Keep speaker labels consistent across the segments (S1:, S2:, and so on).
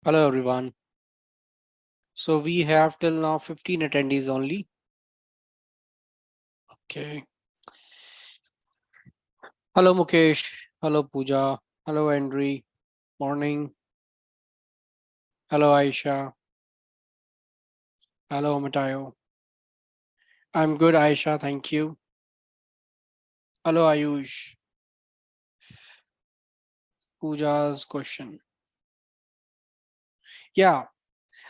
S1: Hello everyone. So we have till now 15 attendees only. Okay. Hello Mukesh. Hello Pooja. Hello Andre. Morning. Hello Aisha. Hello Matayo. I'm good Aisha. Thank you. Hello Ayush. Pooja's question. Yeah.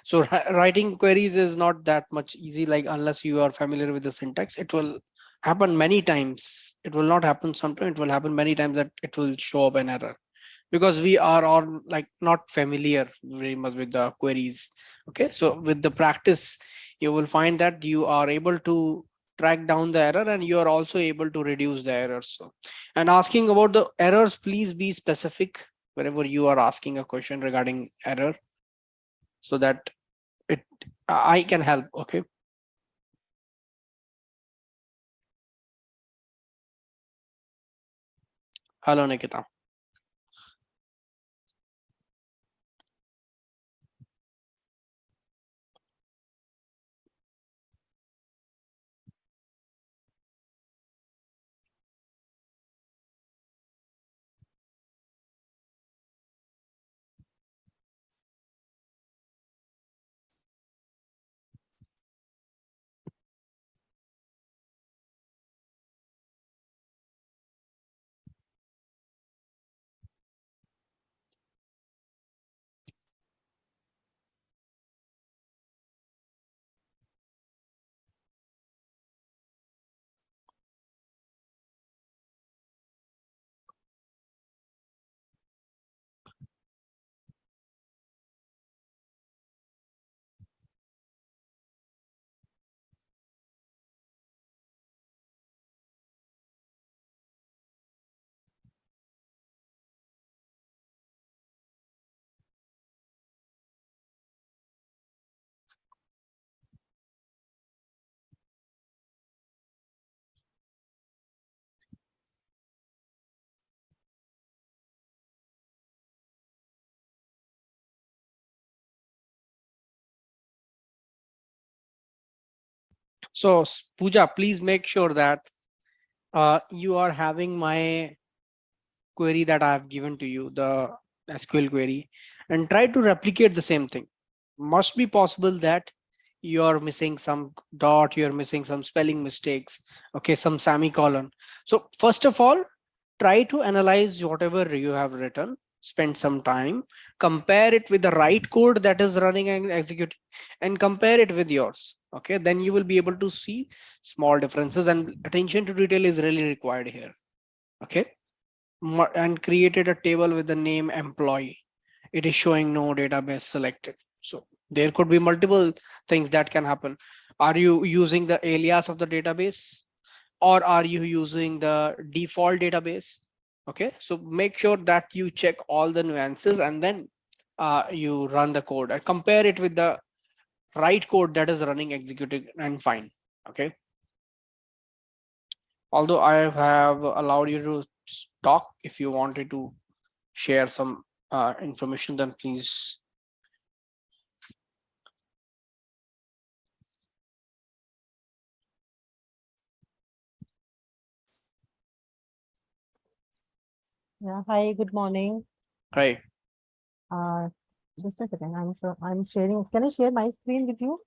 S1: So writing queries is not that much easy, like unless you are familiar with the syntax. It will happen many times. It will not happen sometimes. It will happen many times that it will show up an error, because we are all like not familiar very much with the queries. Okay, so with the practice you will find that you are able to track down the error, and you are also able to reduce the errors. So, and asking about the errors, please be specific wherever you are asking a question regarding error, so that it I can help. Okay. Hello Nikita. So Pooja, please make sure that you are having my query that I have given to you, the SQL query, and try to replicate the same thing. Must be possible that you're missing some dot, you're missing some spelling mistakes, okay, some semicolon. So first of all, try to analyze whatever you have written, spend some time, compare it with the right code that is running and executing, and compare it with yours. Okay, then you will be able to see small differences, and attention to detail is really required here. Okay, and created a table with the name employee. It is showing no database selected. So there could be multiple things that can happen. Are you using the alias of the database, or are you using the default database? Okay, so make sure that you check all the nuances, and then you run the code and compare it with the right code that is running, executing, and fine. Okay, although I have allowed you to talk, if you wanted to share some information, then please.
S2: Yeah, hi, good morning.
S1: Hi,
S2: Uh, just a second. I'm sharing. Can I share my screen with you?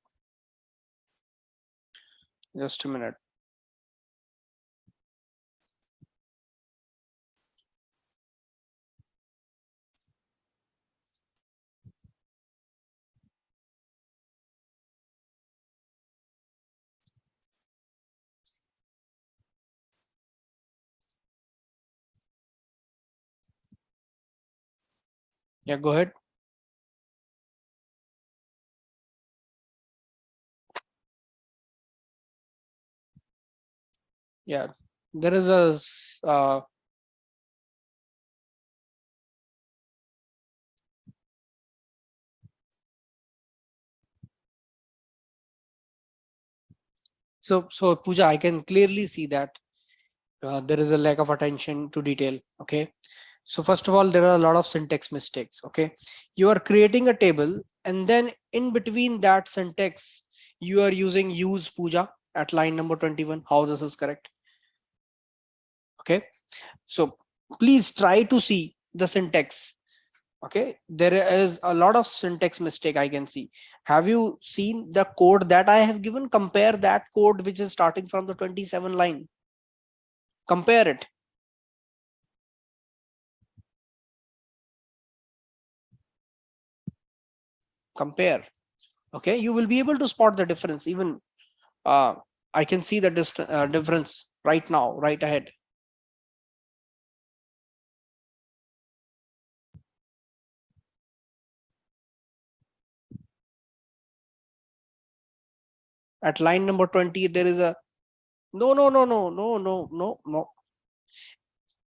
S1: just a minute. Yeah, go ahead. Yeah, there is a so Pooja, I can clearly see that there is a lack of attention to detail. Okay, So first of all, there are a lot of syntax mistakes. Okay, you are creating a table, and then in between that syntax, you are using use puja at line number 21. How this is correct? Okay, so please try to see the syntax. Okay, there is a lot of syntax mistake I can see. Have you seen the code that I have given? Compare that code which is starting from the 27 line. Compare it. Compare. Okay, you will be able to spot the difference. Even I can see the difference right now, right ahead. At line number 20, there is a no.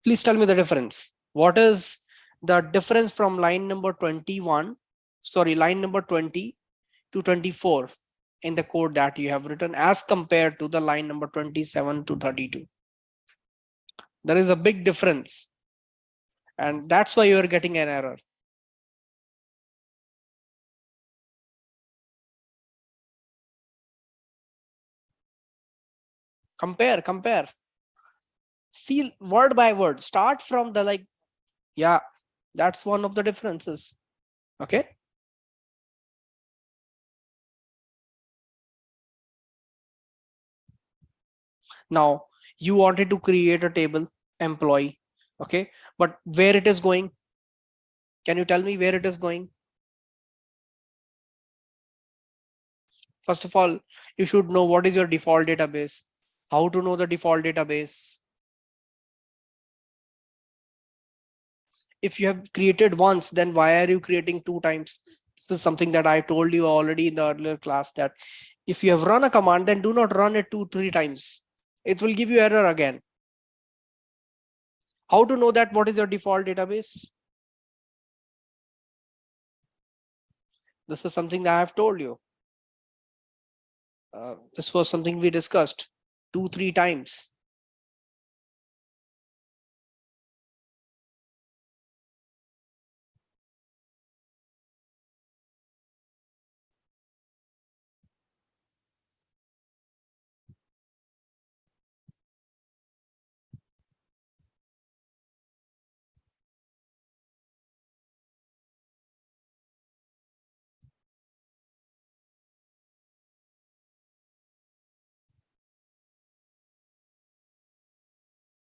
S1: Please tell me the difference. What is the difference from line number 21, sorry, line number 20 to 24 in the code that you have written as compared to the line number 27 to 32? There is a big difference, and that's why you are getting an error. Compare. See word by word. Start from the like, yeah, that's one of the differences. Okay. Now you wanted to create a table employee. Okay, but where it is going? Can you tell me where it is going? First of all, you should know what is your default database. How to know the default database? If you have created once, then why are you creating two times? This is something that I told you already in the earlier class, that if you have run a command, then do not run it 2-3 times. It will give you error again. How to know that what is your default database? This is something that I have told you. This was something we discussed 2-3 times.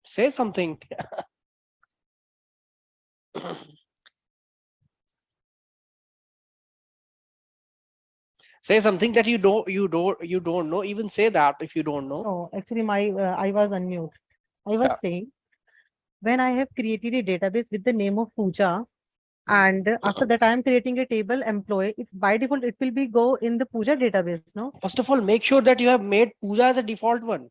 S1: Say something. Say something that you don't know. Even say that if you don't know.
S2: No, actually, I was unmute. I was
S1: Yeah.
S2: saying when I have created a database with the name of Pooja, and after that I am creating a table employee. It, by default, it will be go in the Pooja database. No.
S1: First of all, make sure that you have made puja as a default one.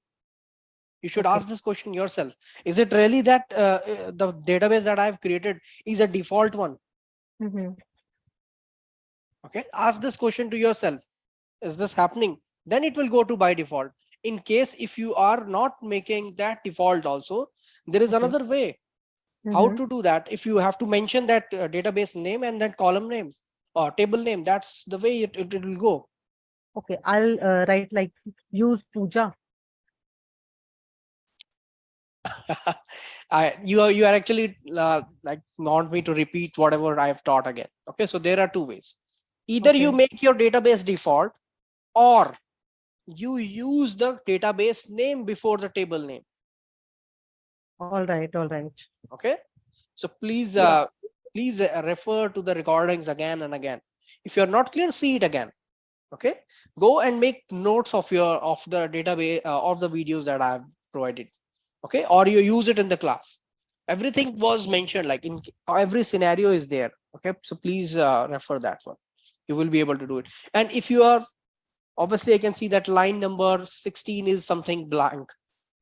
S1: You should
S2: Okay.
S1: ask this question yourself. Is it really that the database that I've created is a default one?
S2: Mm-hmm.
S1: Okay. Ask this question to yourself. Is this happening? Then it will go to by default. In case if you are not making that default also, there is
S2: Okay.
S1: another way how
S2: Mm-hmm.
S1: to do that. If you have to mention that database name and then column name or table name, that's the way it will go.
S2: Okay. I'll write like use Pooja.
S1: You are actually like want me to repeat whatever I have taught again. Okay, so there are two ways. Either you
S2: Okay.
S1: make your database default, or you use the database name before the table name.
S2: All right. All right.
S1: Okay, so please
S2: Yeah.
S1: refer to the recordings again and again. If you're not clear, see it again. Okay, go and make notes of the database of the videos that I have provided. Okay, or you use it in the class. Everything was mentioned, like in every scenario is there. Okay, so please refer that one. You will be able to do it. And if you are, obviously I can see that line number 16 is something blank.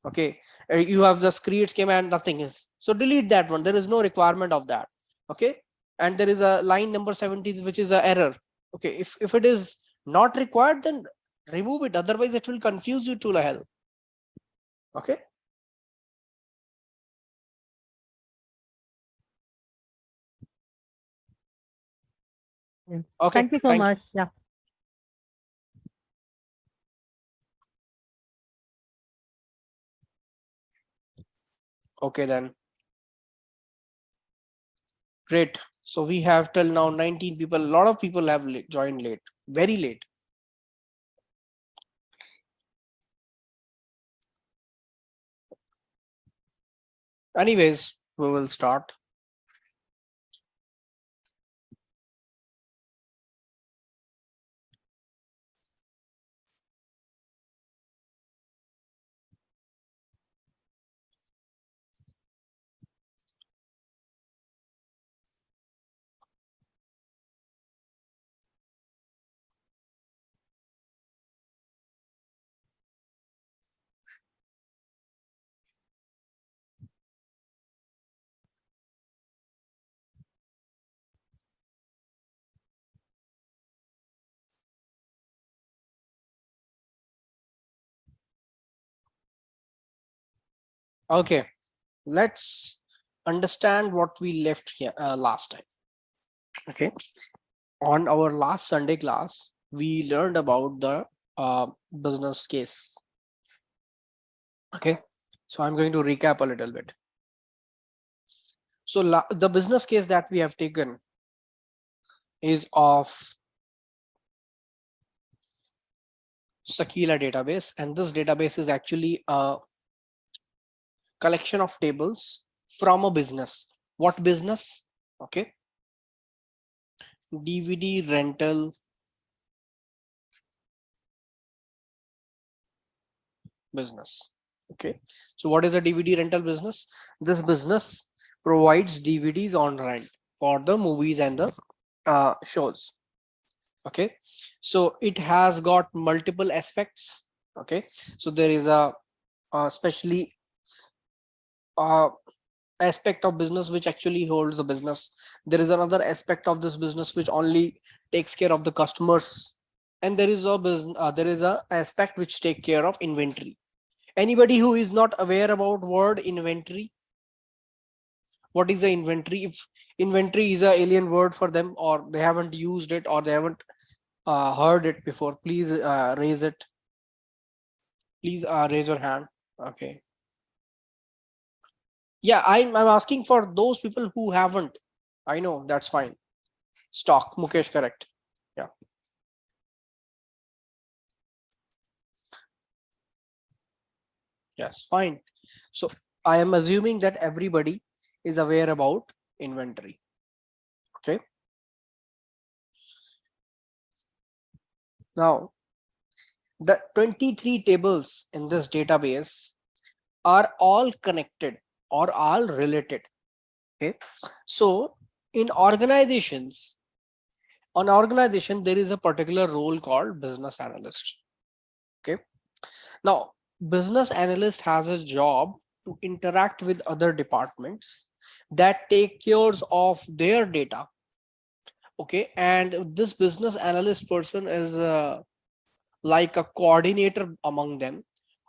S1: Okay, you have just create schema and nothing is, so delete that one. There is no requirement of that. Okay, and there is a line number 17 which is a error. Okay, if it is not required, then remove it, otherwise it will confuse you to the hell. Okay,
S2: Yeah.
S1: Okay,
S2: Thank you so
S1: thank you.
S2: much. Yeah.
S1: Okay then, great. So we have till now 19 people. A lot of people have joined late, very late. Anyways, we will start. Okay, let's understand what we left here last time. Okay, on our last Sunday class, we learned about the business case. Okay, so I'm going to recap a little bit. So the business case that we have taken is of Sakila database, and this database is actually a collection of tables from a business. What business? Okay, DVD rental business. Okay, so what is a DVD rental business? This business provides DVDs on rent for the movies and the shows. Okay, so it has got multiple aspects. Okay, so there is a especially uh, aspect of business which actually holds the business. There is another aspect of this business which only takes care of the customers, and there is a business there is a aspect which take care of inventory. Anybody who is not aware about word inventory, what is the inventory? If inventory is a alien word for them, or they haven't used it, or they haven't heard it before, please raise it. Please raise your hand. Okay, yeah, I'm asking for those people who haven't. I know, that's fine. Stock, Mukesh, correct. Yeah, yes, fine. So I am assuming that everybody is aware about inventory. Okay, now the 23 tables in this database are all connected or all related. Okay, so in organizations, on organization, there is a particular role called business analyst. Okay, now business analyst has a job to interact with other departments that take cares of their data. Okay, and this business analyst person is like a coordinator among them,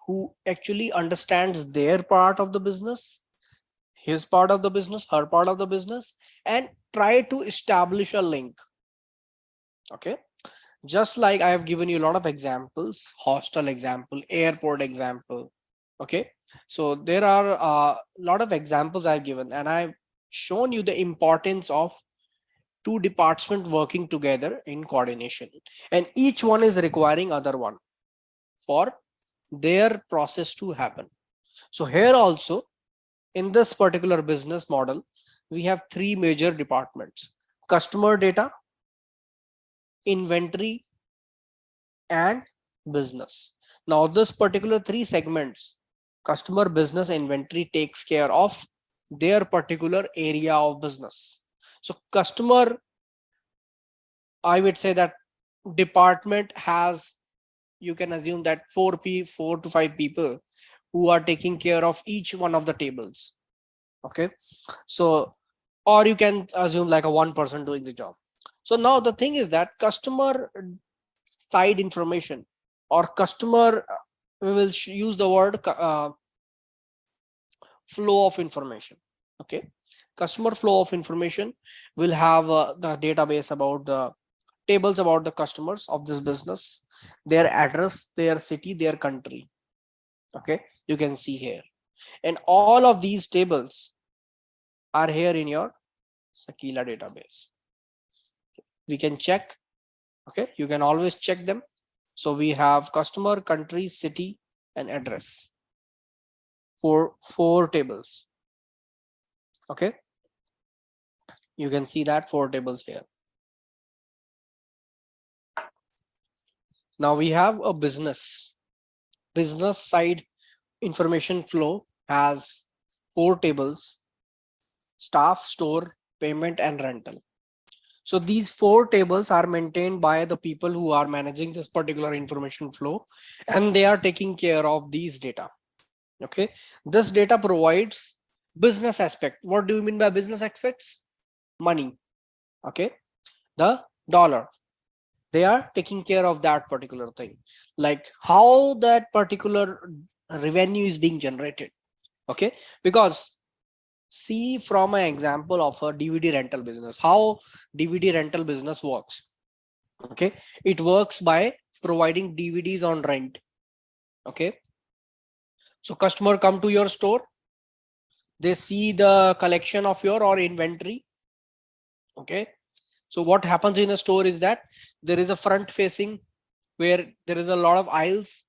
S1: who actually understands their part of the business, his part of the business, her part of the business, and try to establish a link. Okay, just like I have given you a lot of examples, hostel example, airport example. Okay, so there are a lot of examples I've given, and I've shown you the importance of two departments working together in coordination, and each one is requiring other one for their process to happen. So here also, in this particular business model, we have three major departments: customer data, inventory, and business. Now this particular three segments, customer, business, inventory, takes care of their particular area of business. So customer, I would say that department has, you can assume that 4 to 5 people who are taking care of each one of the tables. Okay, so, or you can assume like a one person doing the job. So now the thing is that customer side information, or customer, we will use the word flow of information. Okay, customer flow of information will have the database about the tables about the customers of this business, their address, their city, their country. Okay, you can see here, and all of these tables are here in your Sakila database. We can check. Okay, you can always check them. So we have customer, country, city, and address for four tables. Okay, you can see that four tables here. Now we have a business side information flow has four tables: staff, store, payment, and rental. So these four tables are maintained by the people who are managing this particular information flow, and they are taking care of these data. Okay, this data provides business aspect. What do you mean by business aspects? Money. Okay, the dollar. They are taking care of that particular thing, like how that particular revenue is being generated. Okay, because see from an example of a DVD rental business, how DVD rental business works. Okay, it works by providing DVDs on rent. Okay, so customer come to your store, they see the collection of your or inventory. Okay, so what happens in a store is that there is a front facing where there is a lot of aisles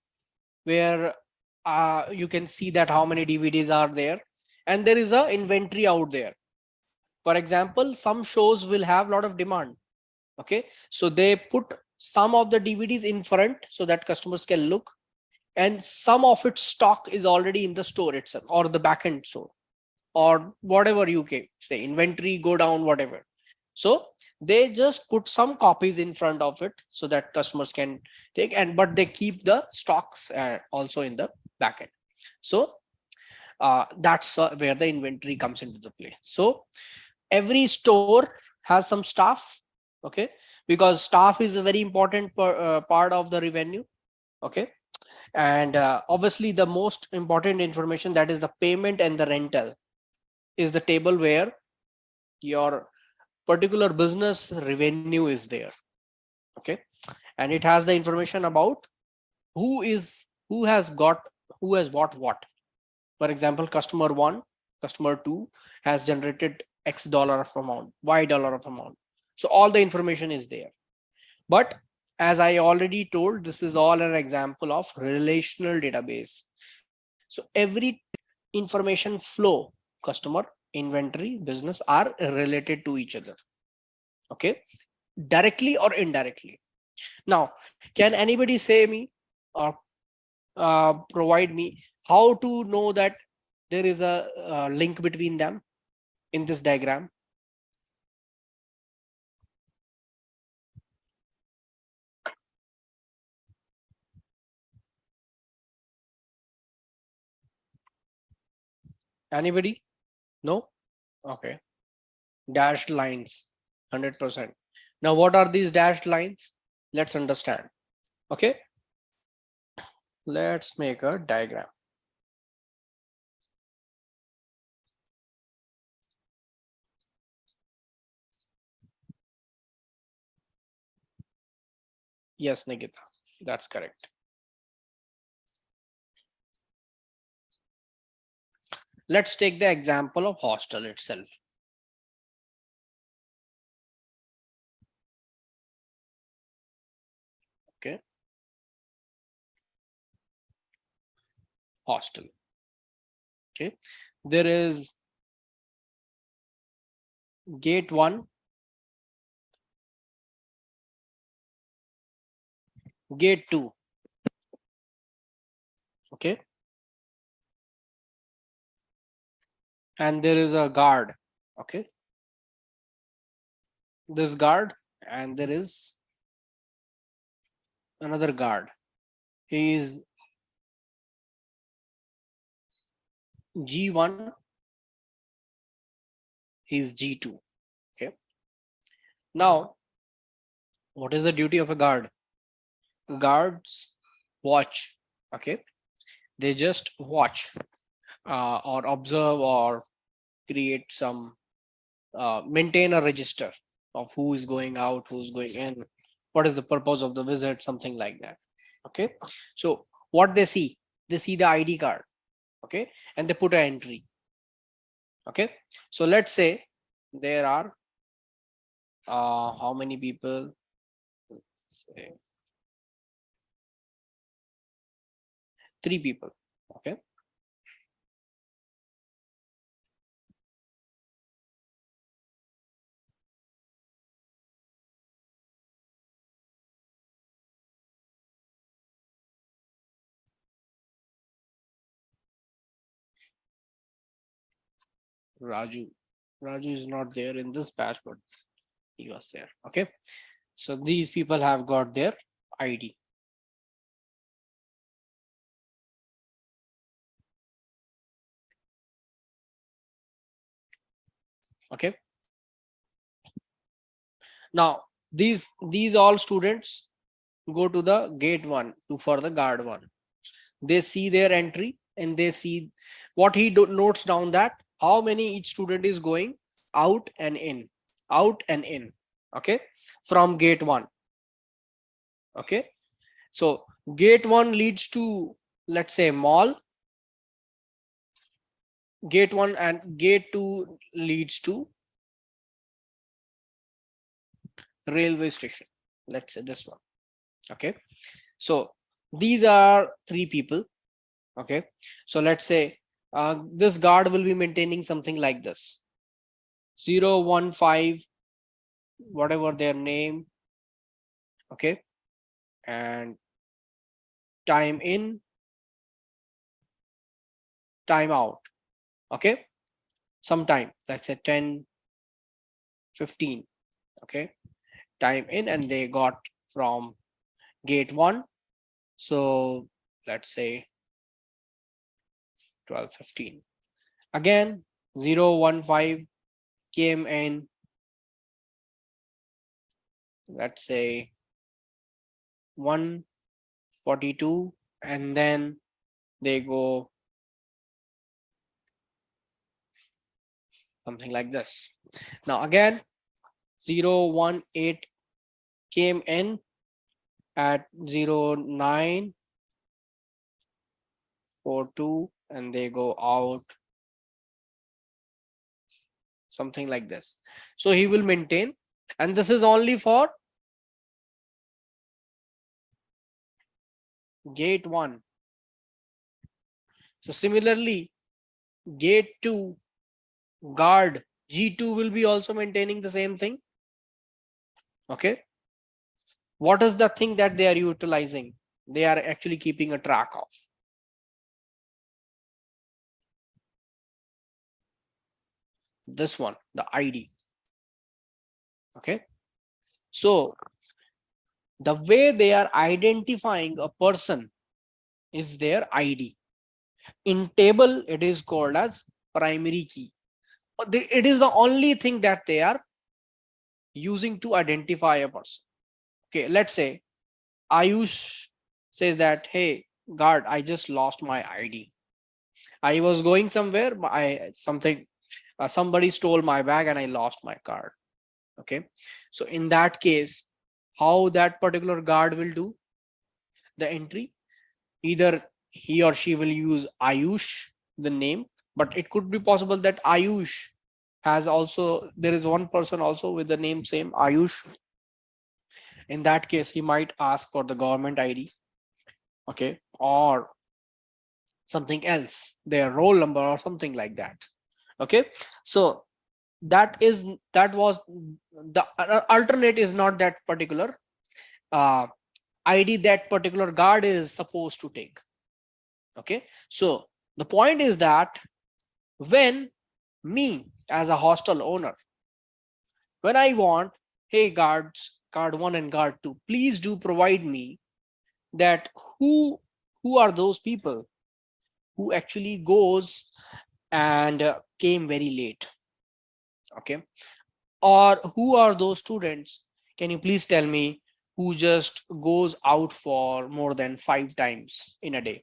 S1: where you can see that how many DVDs are there, and there is a inventory out there. For example, some shows will have a lot of demand. Okay, so they put some of the DVDs in front so that customers can look, and some of its stock is already in the store itself or the backend store, or whatever you can say, inventory go down, whatever. So they just put some copies in front of it so that customers can take, and but they keep the stocks also in the backend. So that's where the inventory comes into the play. So every store has some staff. Okay, because staff is a very important part of the revenue. Okay, and obviously the most important information, that is the payment and the rental, is the table where your particular business revenue is there. Okay, and it has the information about who has got, who has bought what. For example, customer one, customer two has generated X dollar of amount, Y dollar of amount. So all the information is there. But as I already told, this is all an example of relational database. So every information flow, customer, inventory, business, are related to each other. Okay, directly or indirectly. Now, can anybody say me or provide me how to know that there is a link between them in this diagram? Anybody? No? Okay. Dashed lines, 100%. Now, what are these dashed lines? Let's understand. Okay, let's make a diagram. Yes, Nikita, that's correct. Let's take the example of hostel itself. Okay, hostel. Okay, there is gate 1, gate 2. Okay, and there is a guard. Okay, this guard, and there is another guard. He is G1, he is G2. Okay, now what is the duty of a guard? Guards watch. Okay, they just watch or observe or create some maintain a register of who is going out, who's going in. what is the purpose of the visit, something like that. Okay, so what they see the ID card. Okay, and they put an entry. Okay, so let's say there are how many people, say 3 people. Okay, raju Raju is not there in this batch, but he was there. Okay, so these people have got their ID. Okay, now these all students go to the gate one to for the guard one. They see their entry and they see what he notes down, that how many each student is going out and in, out and in. Okay, from gate one. Okay, so gate one leads to, let's say, mall. Gate one and gate two leads to railway station. Let's say this one. Okay, so these are 3 people. Okay, so let's say this guard will be maintaining something like this: 015, whatever their name. Okay, and time in, time out. Okay, sometime, let's say 10, 15. Okay, time in, and they got from gate one. So let's say 12:15. Again, 015 came in, let's say 1:42, and then they go something like this. Now again, 018 came in at 09:42, and they go out something like this. So he will maintain, and this is only for gate one. So similarly, gate two, guard G2 will be also maintaining the same thing. Okay, what is the thing that they are utilizing? They are actually keeping a track of this one, the ID. Okay, so the way they are identifying a person is their ID. In table, it is called as primary key. It is the only thing that they are using to identify a person. Okay, let's say Ayush says that, hey, guard, I just lost my ID. I was going somewhere, somebody stole my bag and I lost my card. Okay, so in that case, how that particular guard will do the entry? Either he or she will use Ayush, the name, but it could be possible that Ayush has also, there is one person also with the name same Ayush. In that case, he might ask for the government ID. Okay, or something else, their roll number or something like that. Okay, so that was the alternate is not that particular uh, ID that particular guard is supposed to take. Okay, so the point is that when me as a hostel owner, when I want, hey guards, guard one and guard two, please do provide me that who are those people who actually goes and came very late. Okay, or who are those students, can you please tell me, who just goes out for more than 5 times in a day.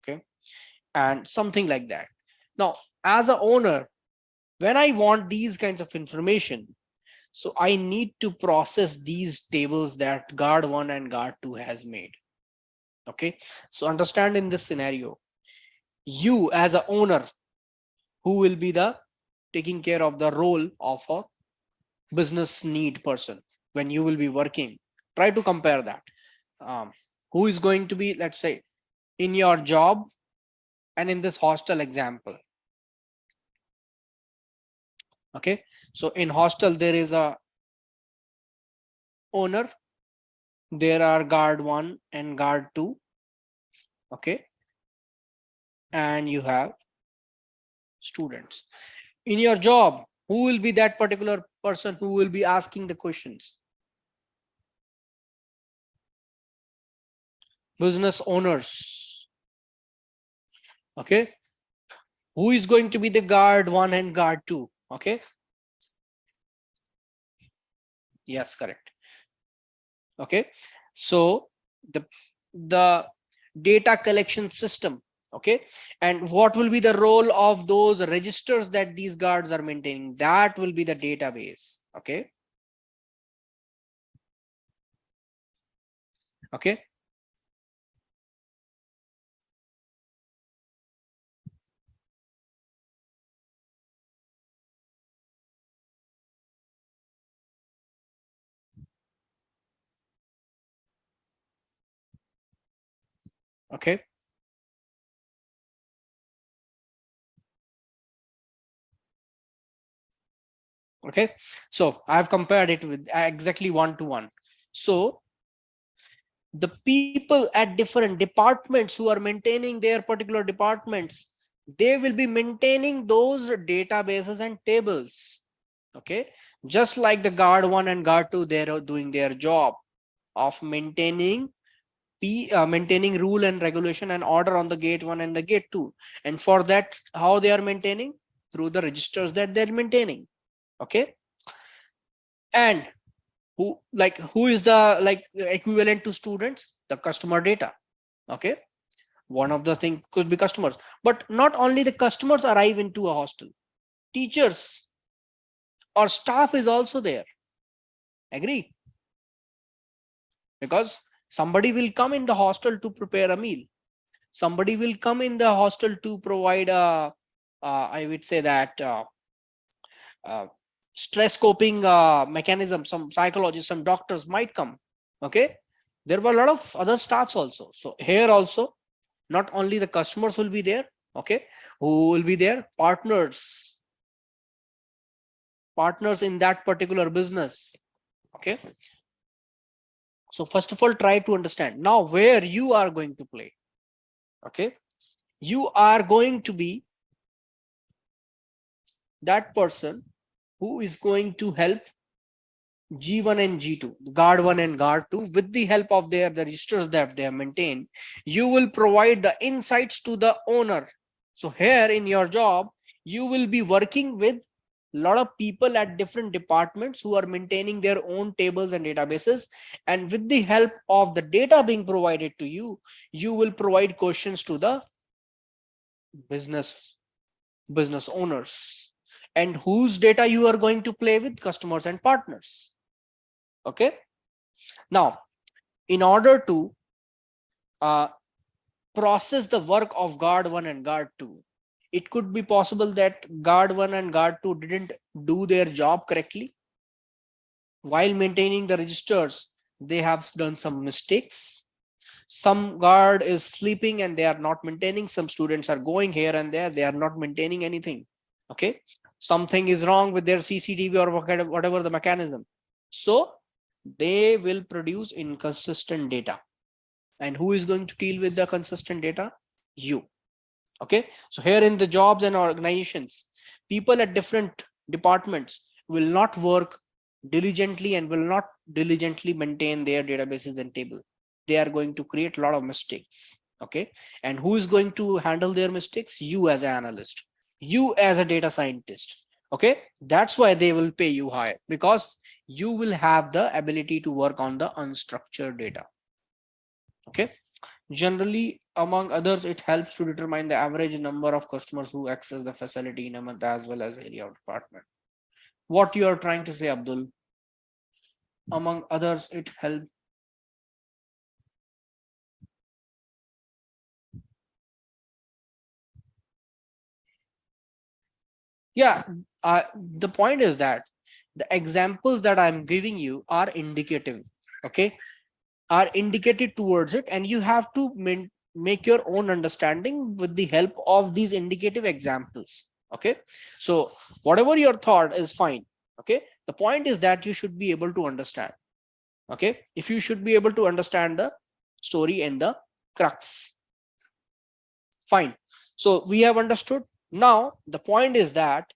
S1: Okay, and something like that. Now as a owner, when I want these kinds of information, So I need to process these tables that guard 1 and guard 2 has made. Okay, so understand, in this scenario, you as a owner, who will be the taking care of the role of a business need person when you will be working, try to compare that. um, who is going to be, let's say, in your job and in this hostel example. Okay, so in hostel there is a owner, there are guard 1 and guard 2. Okay, and you have students. In your job, who will be that particular person who will be asking the questions? Business owners. Okay, who is going to be the guard 1 and guard 2? Okay, yes, correct. Okay, so the data collection system. Okay, and what will be the role of those registers that these guards are maintaining? That will be the database. Okay, okay, okay, okay. So I've compared it with exactly 1 to 1. So the people at different departments who are maintaining their particular departments, they will be maintaining those databases and tables. Okay, just like the guard 1 and guard 2, they're doing their job of maintaining rule and regulation and order on the gate 1 and the gate 2. And for that, how they are maintaining? Through the registers that they're maintaining. Okay, and who is the equivalent to students? The customer data. Okay, one of the things could be customers, but not only the customers arrive into a hostel, teachers or staff is also there. Agree? Because somebody will come in the hostel to prepare a meal, somebody will come in the hostel to provide a I would say that uh, stress coping mechanism. Some psychologists, some doctors might come. Okay, there were a lot of other staffs also. So here also, not only the customers will be there. Okay, who will be there? Partners in that particular business. Okay, so first of all, try to understand now where you are going to play. Okay, you are going to be that person who is going to help G1 and G2, guard 1 and guard 2, with the help of the registers that they have maintained. You will provide the insights to the owner. So here in your job, you will be working with a lot of people at different departments who are maintaining their own tables and databases. And with the help of the data being provided to you, you will provide questions to the business business owners. And whose data you are going to play with? Customers and partners. Okay, now in order to uh, process the work of guard 1 and guard 2, it could be possible that guard 1 and guard 2 didn't do their job correctly. While maintaining the registers, they have done some mistakes. Some guard is sleeping and they are not maintaining. Some students are going here and there, they are not maintaining anything. Okay, something is wrong with their CCTV or whatever the mechanism. So they will produce inconsistent data. And who is going to deal with the consistent data? You. Okay, so here in the jobs and organizations, people at different departments will not work diligently and will not diligently maintain their databases and table. They are going to create a lot of mistakes. Okay, and who is going to handle their mistakes? You as an analyst, you as a data scientist. Okay, that's why they will pay you high, because you will have the ability to work on the unstructured data. Okay, generally, among others, it helps to determine the average number of customers who access the facility in a month, as well as area of department. What you are trying to say, Abdul? among others, it helps. Yeah, the point is that the examples that I'm giving you are indicative, okay, are indicated towards it, and you have to make your own understanding with the help of these indicative examples. Okay, so whatever your thought is fine. Okay, the point is that you should be able to understand. Okay, if you should be able to understand the story and the crux. Fine. So we have understood. Now the point is that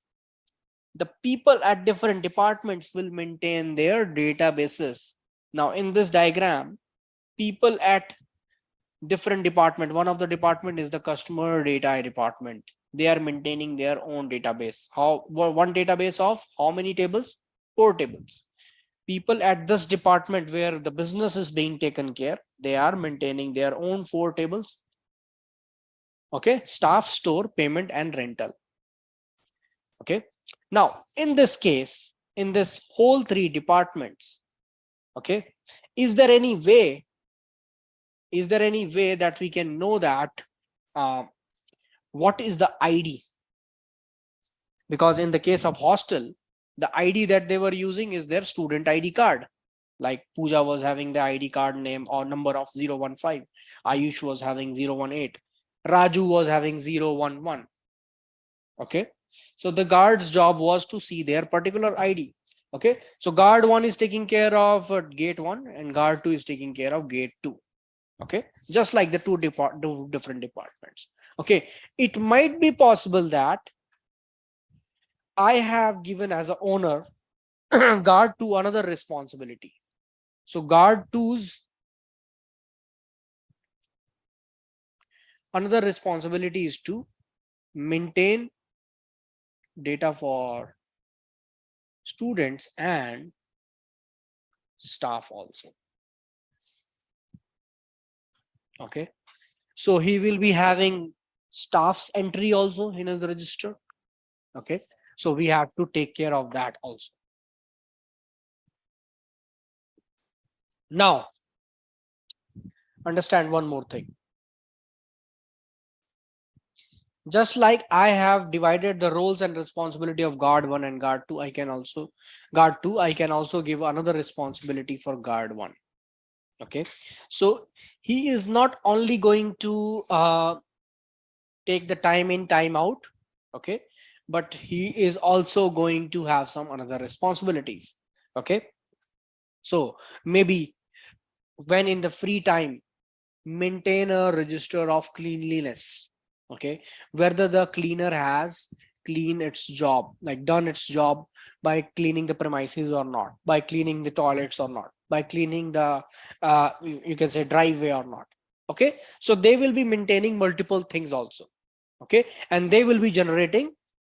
S1: the people at different departments will maintain their databases. Now in this diagram, people at different department, one of the department is the customer data department. They are maintaining their own database. How one database of how many tables? 4 tables. People at this department where the business is being taken care, they are maintaining their own 4 tables. Okay, staff, store, payment, and rental. Okay, now in this case, in this whole 3 departments, okay, is there any way, that we can know that uh, what is the ID? Because in the case of hostel, the ID that they were using is their student ID card. Like Pooja was having the ID card name or number of 015, Ayush was having 018, Raju was having 011. Okay, so the guard's job was to see their particular ID. Okay, so guard 1 is taking care of gate 1 and guard 2 is taking care of gate 2. Okay, just like the two different departments. Okay, it might be possible that I have given as a owner guard to another responsibility. So guard two's another responsibility is to maintain data for students and staff also. Okay, so he will be having staff's entry also in his register. Okay, so we have to take care of that also. Now understand one more thing. Just like I have divided the roles and responsibility of guard 1 and guard 2, I can also give another responsibility for guard 1. Okay, so he is not only going to take the time in, time out. Okay, but he is also going to have some another responsibilities. Okay, so maybe when in the free time, maintain a register of cleanliness. Okay, whether the cleaner has clean its job, like done its job by cleaning the premises or not, by cleaning the toilets or not, by cleaning the you can say driveway or not. Okay, so they will be maintaining multiple things also. Okay, and they will be generating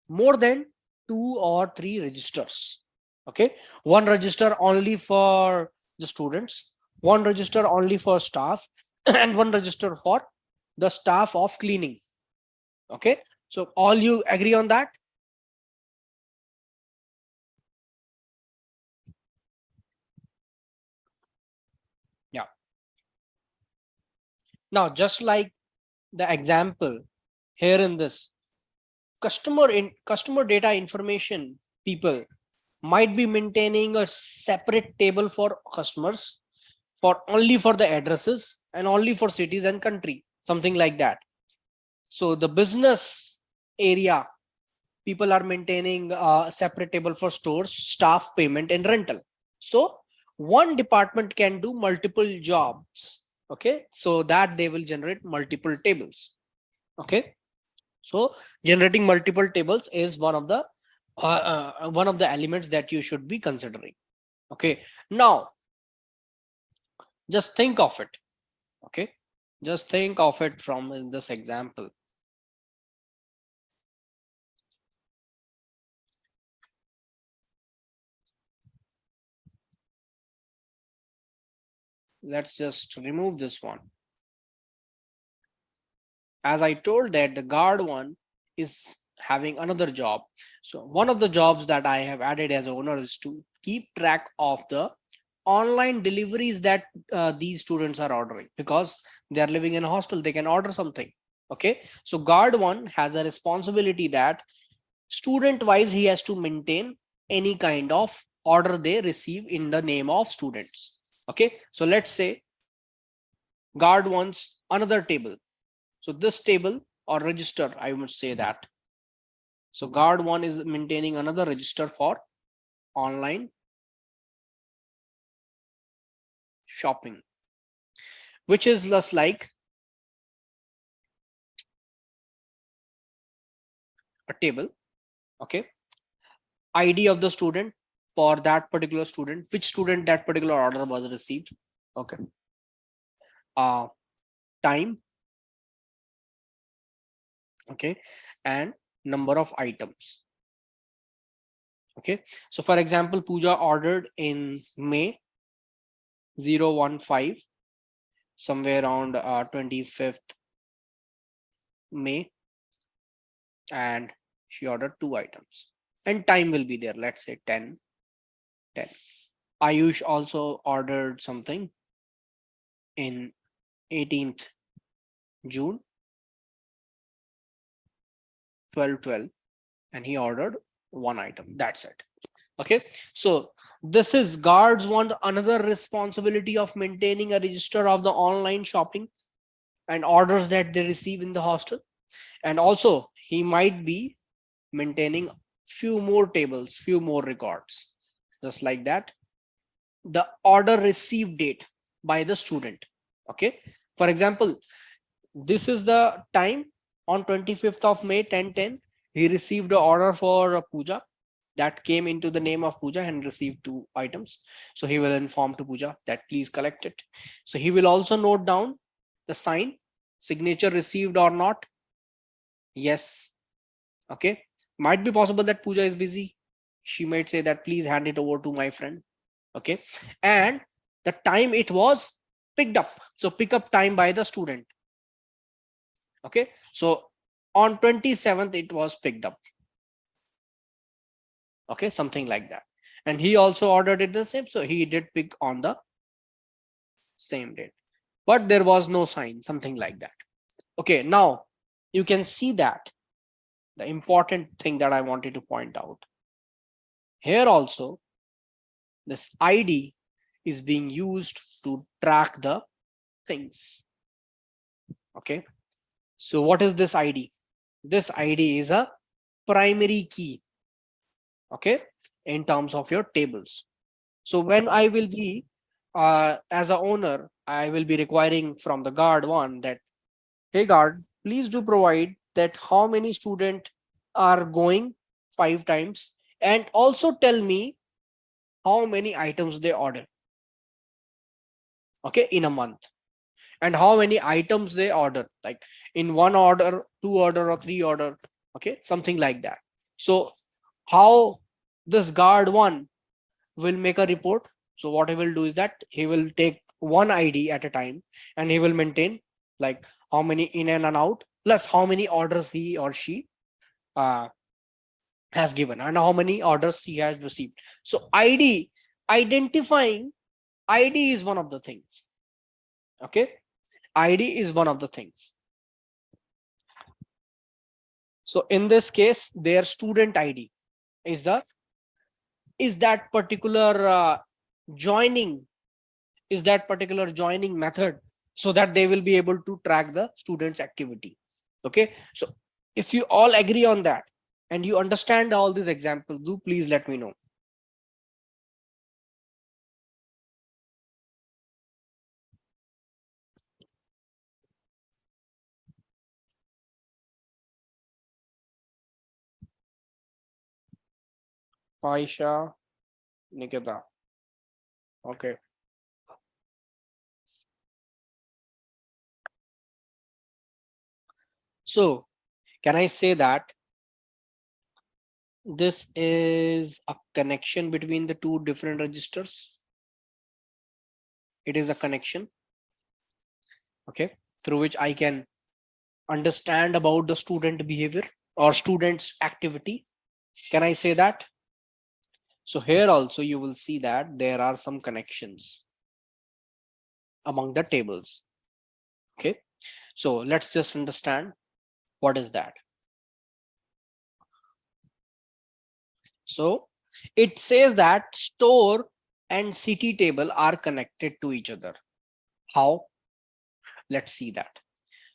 S1: more than 2 or 3 registers. Okay, one register only for the students, one register only for staff, and one register for the staff of cleaning. Okay, so all you agree on that? Yeah. Now just like the example here in this customer data information, people might be maintaining a separate table for customers, for only for the addresses and only for cities and country, something like that. So the business area, people are maintaining a separate table for stores, staff, payment, and rental. So one department can do multiple jobs. Okay, so that they will generate multiple tables. Okay, so generating multiple tables is one of the elements that you should be considering. Okay, now just think of it. Okay, just think of it from this example. Let's just remove this one. As I told that the guard 1 is having another job. So one of the jobs that I have added as owner is to keep track of the online deliveries that these students are ordering, because they are living in a hostel, they can order something. Okay, so guard one has a responsibility that student wise he has to maintain any kind of order they receive in the name of students. Okay, so let's say guard wants another table. So this table or register, I would say that. So guard one is maintaining another register for online shopping, which is just like a table. Okay, ID of the student for that particular student, which student that particular order was received. Okay, uh, time. Okay, and number of items. Okay, so for example, Pooja ordered in May 015, somewhere around 25th May, and she ordered 2 items, and time will be there, let's say 10. Ayush also ordered something in 18th June 12:12, and he ordered 1 item. That's it. Okay, so this is guards want another responsibility of maintaining a register of the online shopping and orders that they receive in the hostel, and also he might be maintaining few more tables, few more records, just like that. The order received date by the student. Okay, for example, this is the time on 25th of May 10:10, he received an order for Puja that came into the name of Puja and received 2 items. So he will inform to Puja that please collect it. So he will also note down the sign, signature received or not. Yes. Okay. Might be possible that Puja is busy. She might say that please hand it over to my friend. Okay. And the time it was picked up. So pick up time by the student. Okay, so on 27th it was picked up. Okay, something like that. And he also ordered it the same, so he did pick on the same date, but there was no sign, something like that. Okay, now you can see that the important thing that I wanted to point out here also, this ID is being used to track the things. Okay, so what is this ID? This ID is a primary key. Okay, in terms of your tables. So when I will be as a owner, I will be requiring from the guard one that, hey guard, please do provide that how many students are going 5 times, and also tell me how many items they order. Okay, in a month, and how many items they order, like in 1 order, 2 order, or 3 order. Okay, something like that. So how this guard one will make a report. So what he will do is that he will take one ID at a time, and he will maintain like how many in and out, plus how many orders he or she uh, has given, and how many orders he has received. So ID, identifying ID is one of the things. Okay, ID is one of the things. So in this case, their student ID is the is that particular joining is that particular joining method, so that they will be able to track the students activity. Okay, so if you all agree on that and you understand all these examples, do please let me know. Aisha, Nikita. Okay, so can I say that this is a connection between the two different registers? It is a connection, okay, through which I can understand about the student behavior or students activity. Can I say that? So here also you will see that there are some connections among the tables. Okay, so let's just understand what is that. So it says that store and city table are connected to each other. How? Let's see that.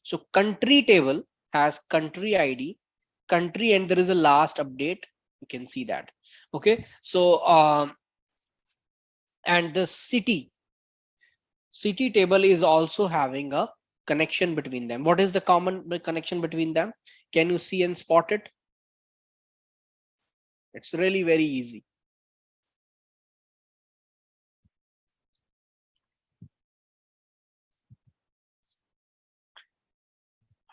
S1: So country table has country ID, country, and there is a last update. You can see that. Okay, so and the city table is also having a connection between them. What is the common connection between them? Can you see and spot it? It's really very easy.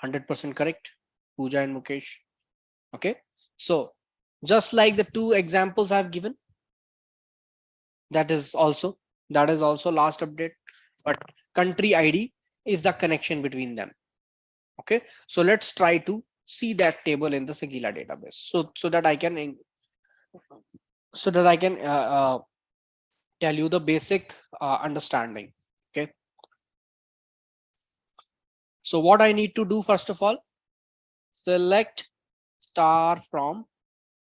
S1: 100% correct, Pooja and Mukesh. Okay, so just like the two examples I've given, that is also last update, but country ID is the connection between them. Okay, so let's try to see that table in the Sakila database, so that I can tell you the basic understanding. Okay, so what I need to do, first of all, select star from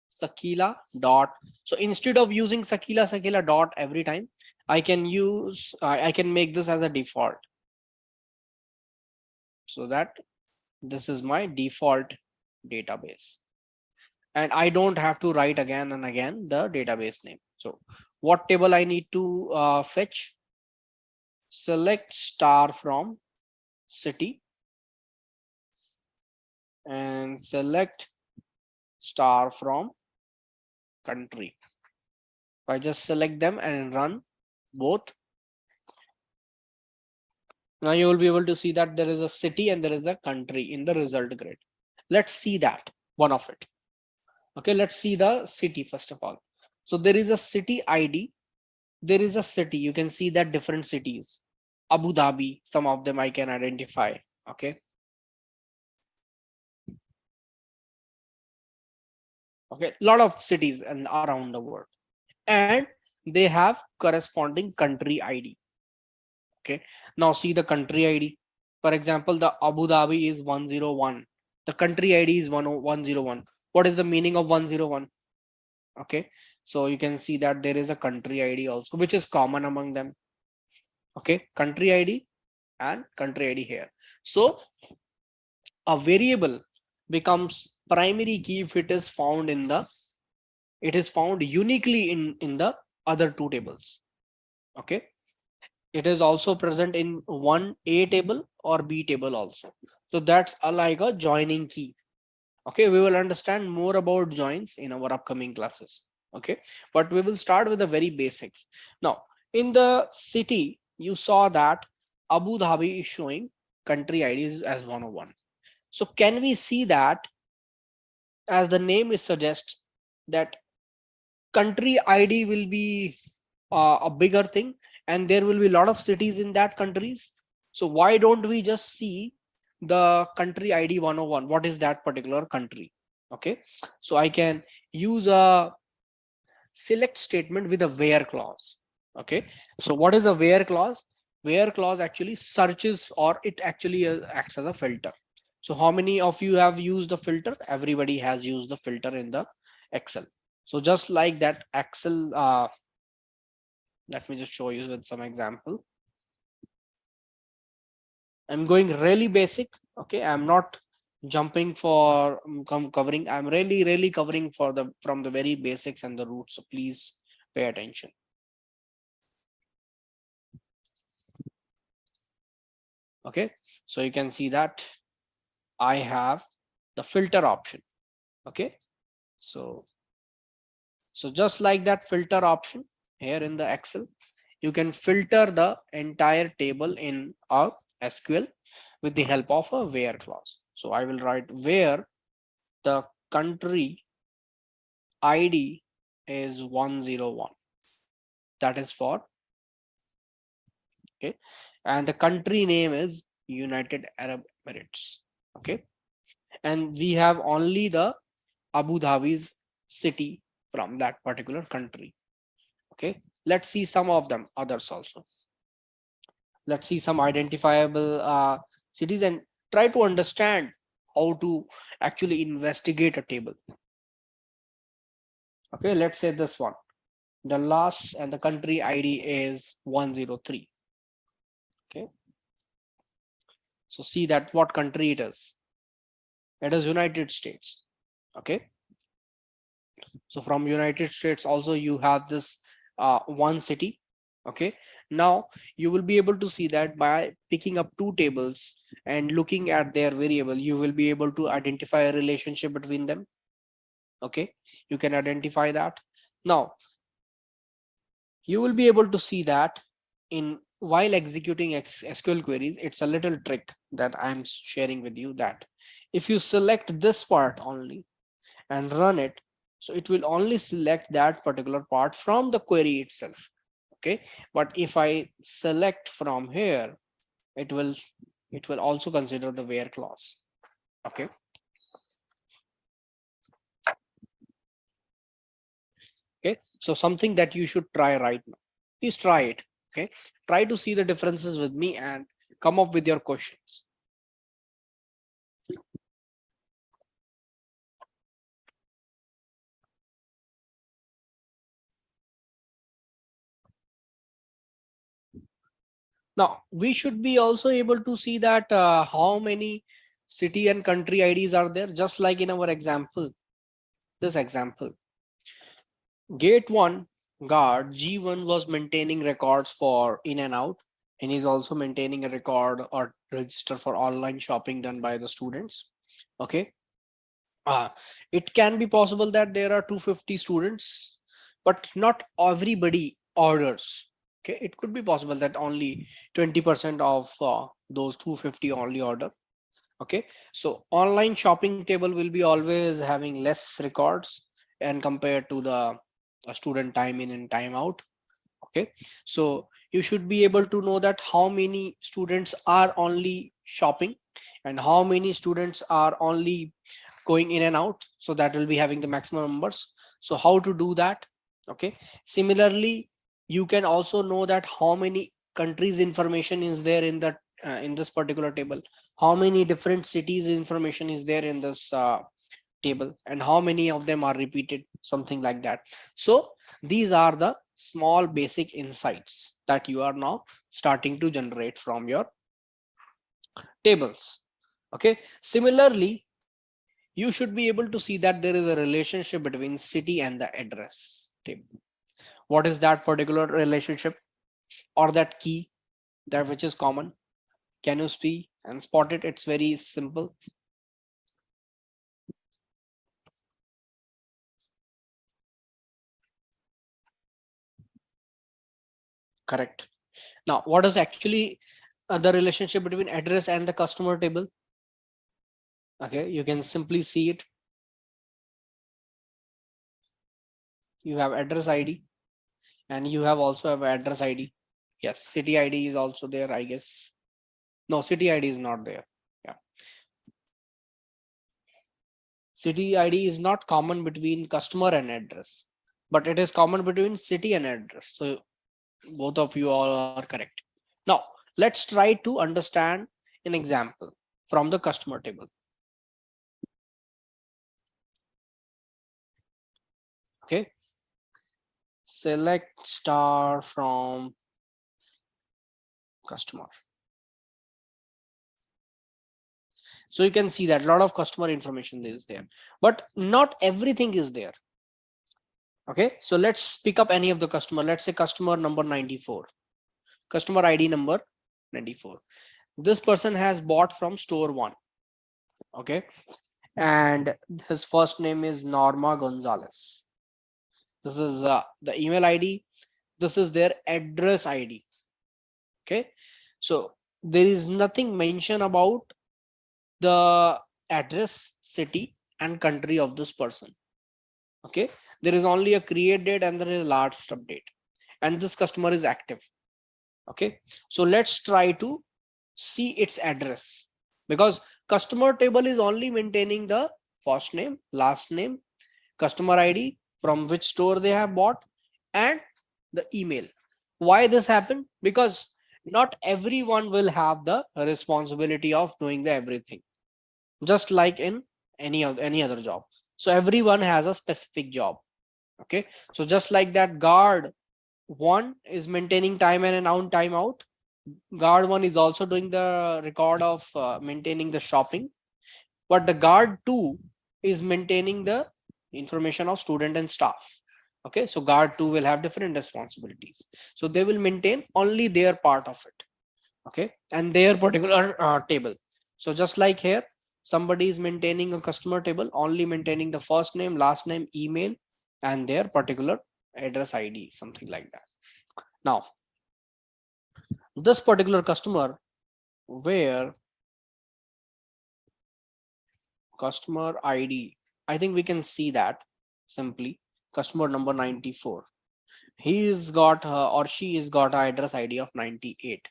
S1: Sakila dot. So instead of using Sakila dot every time, I can use I can make this as a default, so that this is my default database, and I don't have to write again and again the database name. So what table I need to fetch? Select star from city and select star from country. If I just select them and run both, now you will be able to see that there is a city and there is a country in the result grid. Let's see that one of it. Okay, let's see the city first of all. So there is a city ID. There is a city. You can see that different cities. Abu Dhabi, some of them I can identify. Okay. Okay, lot of cities and around the world. And they have corresponding country ID. Okay, now see the country ID. For example, the Abu Dhabi is 101. The country ID is 101. What is the meaning of 101? Okay, so you can see that there is a country ID also, which is common among them. Okay, country ID and country ID here. So a variable becomes primary key if it is found uniquely in the other two tables. Okay, it is also present in one A table or B table also. So that's like a joining key. Okay, we will understand more about joins in our upcoming classes. Okay, but we will start with the very basics. Now, in the city, you saw that Abu Dhabi is showing country IDs as 101. So can we see that, as the name is suggest, that country ID will be a bigger thing, and there will be a lot of cities in that countries. So why don't we just see the country ID 101? What is that particular country? Okay, so I can use a select statement with a where clause. Okay, so what is a where clause? Where clause actually searches, or it actually acts as a filter. So how many of you have used the filter? Everybody has used the filter in the Excel. So just like that Excel, let me just show you with some example. I'm going really basic. Okay, I'm not jumping for covering. I'm really covering for the from the very basics and the roots. So please pay attention. Okay, so you can see that I have the filter option. Okay, so just like that filter option here in the Excel, you can filter the entire table in a SQL with the help of a where clause. So I will write where the country ID is 101. That is for, okay, and the country name is United Arab Emirates. Okay, and we have only the Abu Dhabi's city from that particular country. Okay, let's see some of them others also. Let's see some identifiable cities and try to understand how to actually investigate a table. Okay, let's say this one. The last and the country ID is 103. Okay, so see that what country it is. It is United States. Okay, so from United States also you have this one city. Okay, now you will be able to see that by picking up two tables and looking at their variable, you will be able to identify a relationship between them. Okay, you can identify that. Now you will be able to see that in while executing SQL queries. It's a little trick that I'm sharing with you, that if you select this part only and run it, so it will only select that particular part from the query itself. Okay, but if I select from here, it will also consider the where clause. Okay, okay, so something that you should try right now. Please try it. Okay, try to see the differences with me and come up with your questions. Now we should be also able to see that how many city and country IDs are there, just like in our example. This example, gate 1 guard G1 was maintaining records for in and out, and he's also maintaining a record or register for online shopping done by the students. Okay, uh, it can be possible that there are 250 students, but not everybody orders. Okay, it could be possible that only 20% of those 250 only order. Okay, so online shopping table will be always having less records and compared to the student time in and time out. Okay, so you should be able to know that how many students are only shopping and how many students are only going in and out, so that will be having the maximum numbers. So how to do that? Okay, similarly you can also know that how many countries information is there in that in this particular table, how many different cities information is there in this table, and how many of them are repeated, something like that. So these are the small basic insights that you are now starting to generate from your tables. Okay, similarly you should be able to see that there is a relationship between city and the address table. What is that particular relationship or that key, that which is common? Can you see and spot it? It's very simple. Correct. Now what is actually the relationship between address and the customer table? Okay, you can simply see it. You have address ID and you have also have address ID. Yes, city ID is also there, I guess. No, city ID is not there. Yeah, city ID is not common between customer and address, but it is common between city and address. So both of you all are correct. Now let's try to understand an example from the customer table. Okay, select star from customer. So you can see that a lot of customer information is there, but not everything is there. Okay, so let's pick up any of the customer. Let's say customer number 94, customer ID number 94. This person has bought from store 1. Okay, and his first name is Norma Gonzalez. This is the email ID. This is their address ID. Okay, so there is nothing mentioned about the address, city and country of this person. Okay, there is only a create date and there is a last update, and this customer is active. Okay, so let's try to see its address, because customer table is only maintaining the first name, last name, customer ID, from which store they have bought, and the email. Why this happened? Because not everyone will have the responsibility of doing the everything, just like in any other job. So everyone has a specific job. Okay, so just like that, guard one is maintaining time in and out, time out. Guard one is also doing the record of maintaining the shopping, but the guard 2 is maintaining the information of student and staff. Okay, so guard 2 will have different responsibilities, so they will maintain only their part of it. Okay, and their particular table. So just like here, somebody is maintaining a customer table, only maintaining the first name, last name, email, and their particular address ID, something like that. Now this particular customer, where customer ID, I think we can see that simply customer number 94. He's got or she has got a address ID of 98.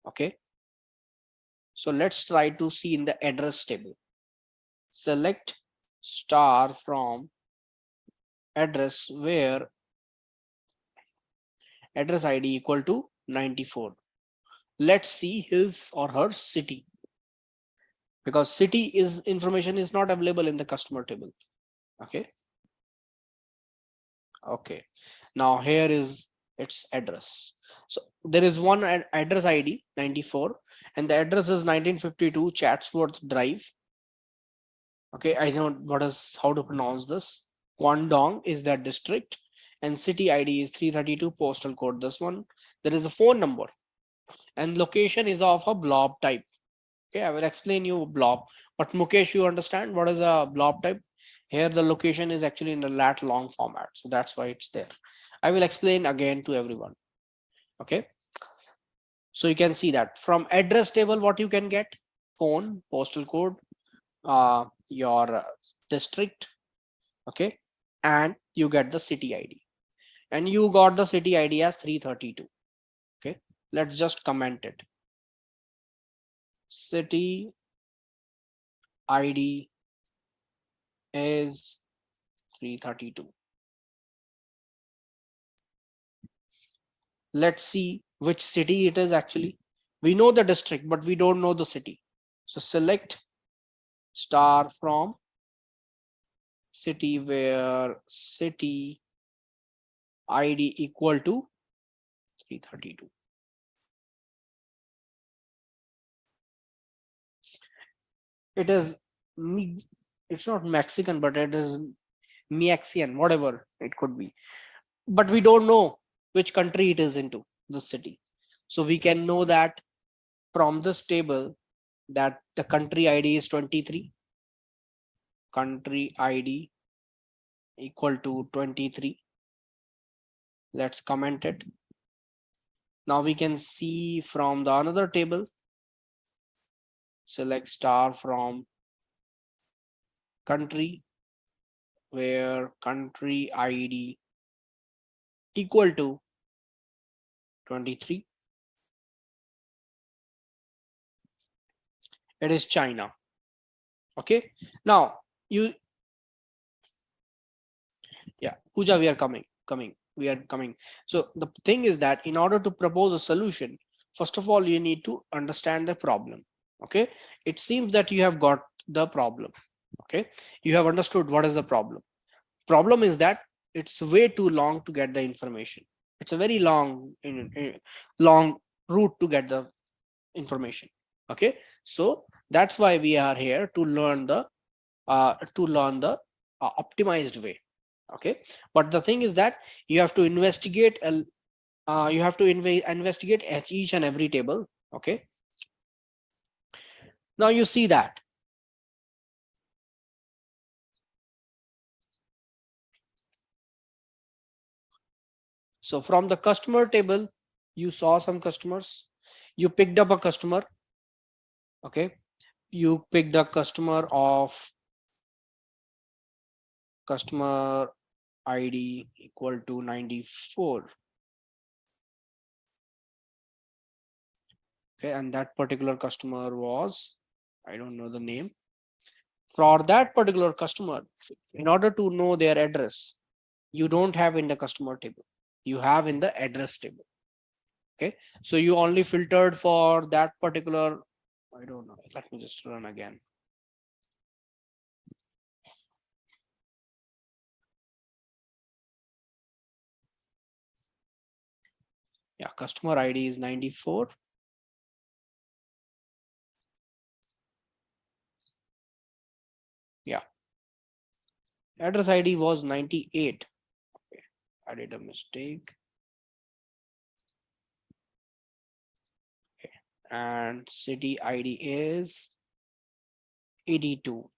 S1: Okay, so let's try to see in the address table. Select star from address where address ID equal to 94. Let's see his or her city, because city is information is not available in the customer table. Okay, okay, now here is its address. So there is one address ID 94, and the address is 1952 Chatsworth Drive. Okay, I know what is how to pronounce this. Guangdong is that district, and city ID is 332, postal code this one. There is a phone number, and location is of a blob type. Okay, I will explain you blob, but Mukesh, you understand what is a blob type? Here the location is actually in the lat long format, so that's why it's there. I will explain again to everyone. Okay, so you can see that from address table what you can get: phone, postal code, your district. Okay, and you get the city ID, and you got the city ID as 332. Okay, let's just comment it. City ID is 332. Let's see which city it is. Actually, we know the district but we don't know the city, so select star from city where city ID equal to 332. It is it's not Mexican, but it is Mexican, whatever it could be, but we don't know which country it is into, the city. So we can know that from this table that the country ID is 23. Country ID equal to 23. Let's comment it. Now we can see from the another table, select star from country where country ID equal to 23. It is China. Okay, now you, yeah, Pooja, we are coming. So the thing is that in order to propose a solution, first of all you need to understand the problem. Okay, it seems that you have got the problem. Okay, you have understood what is the problem. Problem is that it's way too long to get the information. It's a very long route to get the information. Okay, so that's why we are here to learn the optimized way. Okay, but the thing is that you have to investigate investigate at each and every table. Okay, now you see that so from the customer table you saw some customers, you picked up a customer. Okay, you pick the customer of customer ID equal to 94. Okay, and that particular customer was, I don't know the name. For that particular customer, in order to know their address, you don't have in the customer table. you have in the address table. Okay, so you only filtered for that particular, I don't know, let me just run again. Yeah, customer ID is 94. Yeah, address ID was 98. Okay, I did a mistake. Okay, and city ID is 82.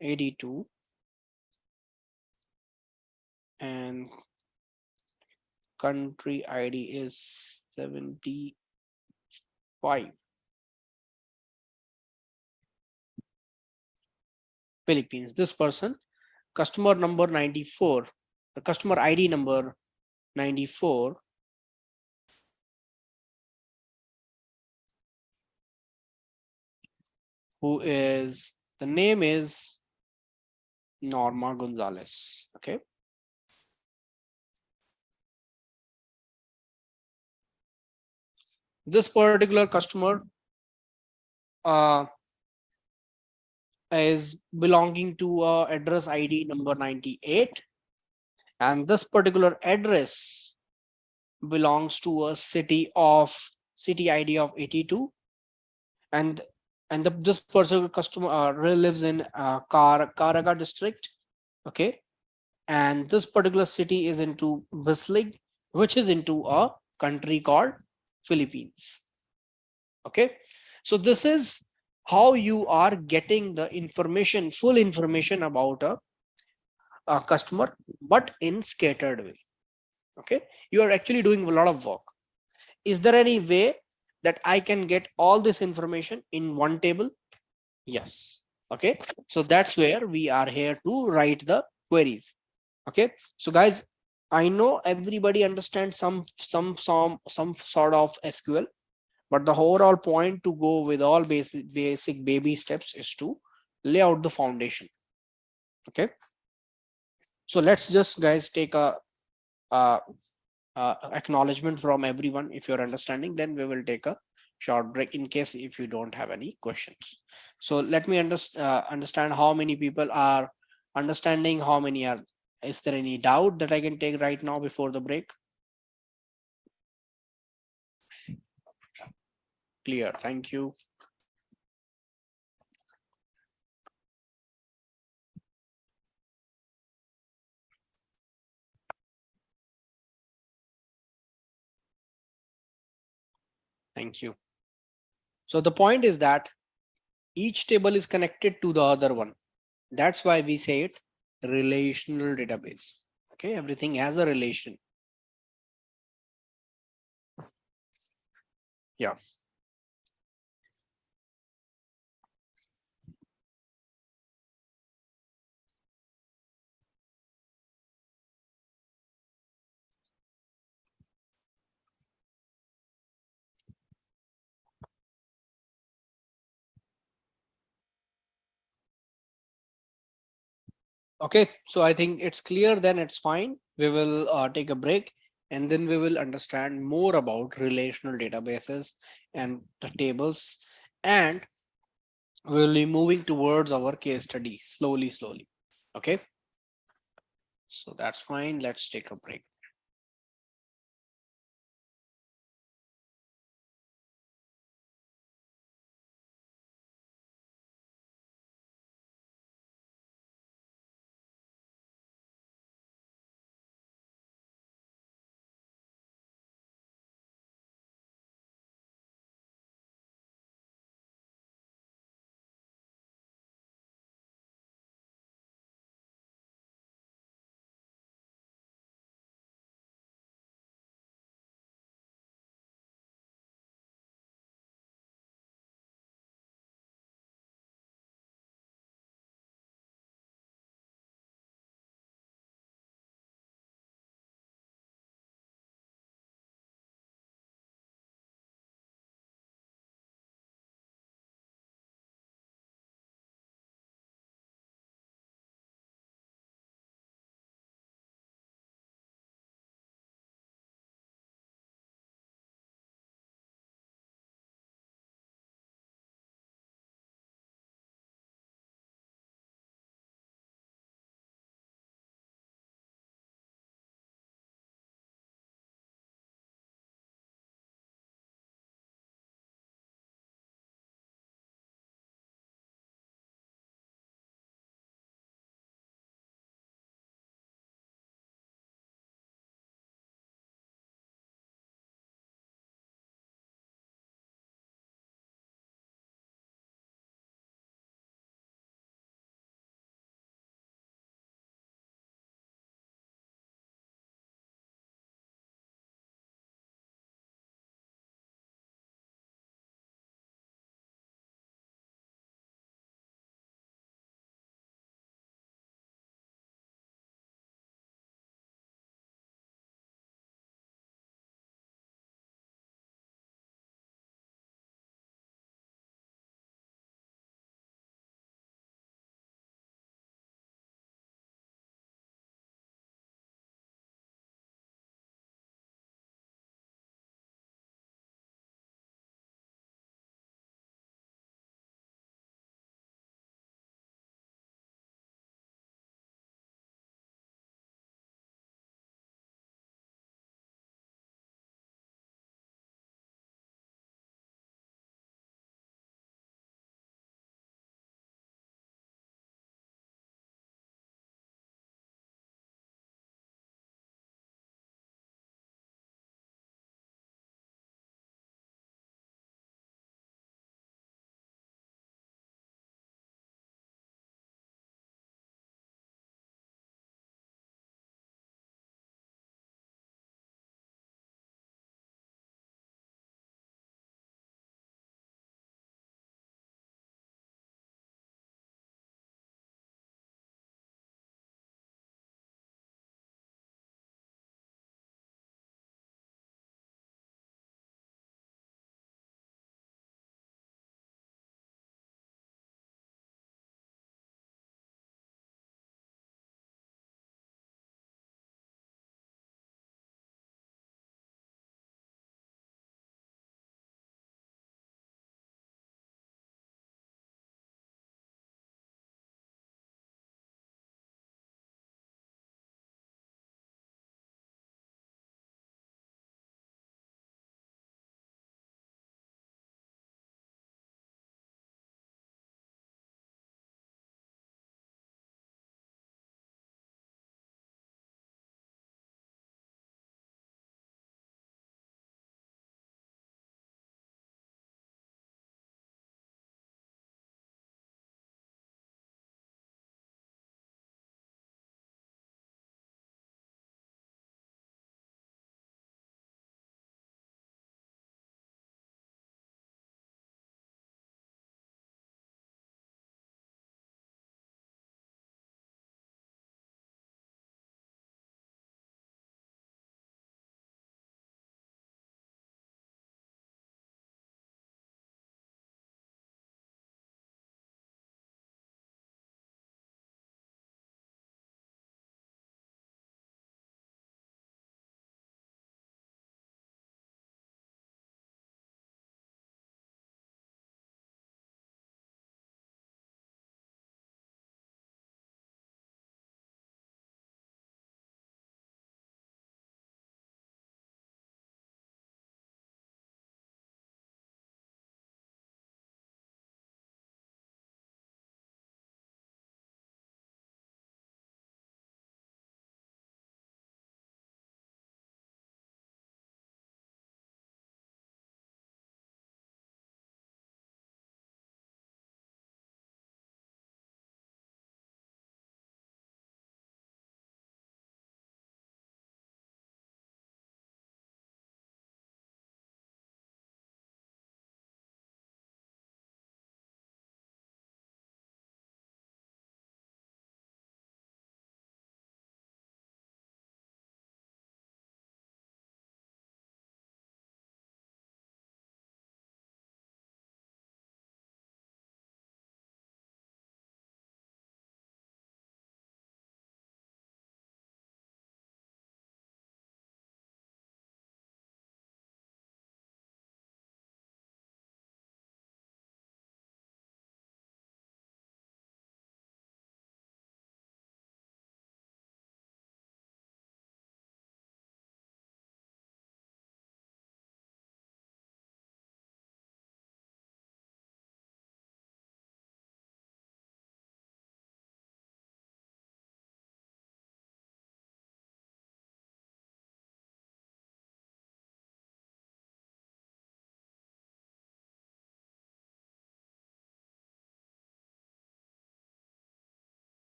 S1: 82, and country ID is 75. Philippines. This person, customer number 94, the customer ID number 94, who is, the name is Norma Gonzalez. Okay. This particular customer uh, is belonging to address ID number 98, and this particular address belongs to a city ID of 82, and this particular customer lives in Caraga district. Okay, and this particular city is into Bislig, which is into a country called Philippines. Okay, so this is how you are getting the information, full information about a customer, but in scattered way. Okay, you are actually doing a lot of work. Is there any way that I can get all this information in one table? Yes. Okay, so that's where we are here to write the queries. Okay, so guys, I know everybody understands some sort of SQL, but the overall point to go with all basic baby steps is to lay out the foundation. Okay, so let's just guys take a uh, acknowledgement from everyone. If you're understanding, then we will take a short break in case if you don't have any questions. So let me understand how many people are understanding, how many are, is there any doubt that I can take right now before the break? Clear, thank you. Thank you. So the point is that each table is connected to the other one. That's why we say it relational database. Okay, everything has a relation. Yeah. Okay, so I think it's clear, then it's fine. We will take a break and then we will understand more about relational databases and the tables, and we'll be moving towards our case study slowly. Okay, so that's fine. Let's take a break.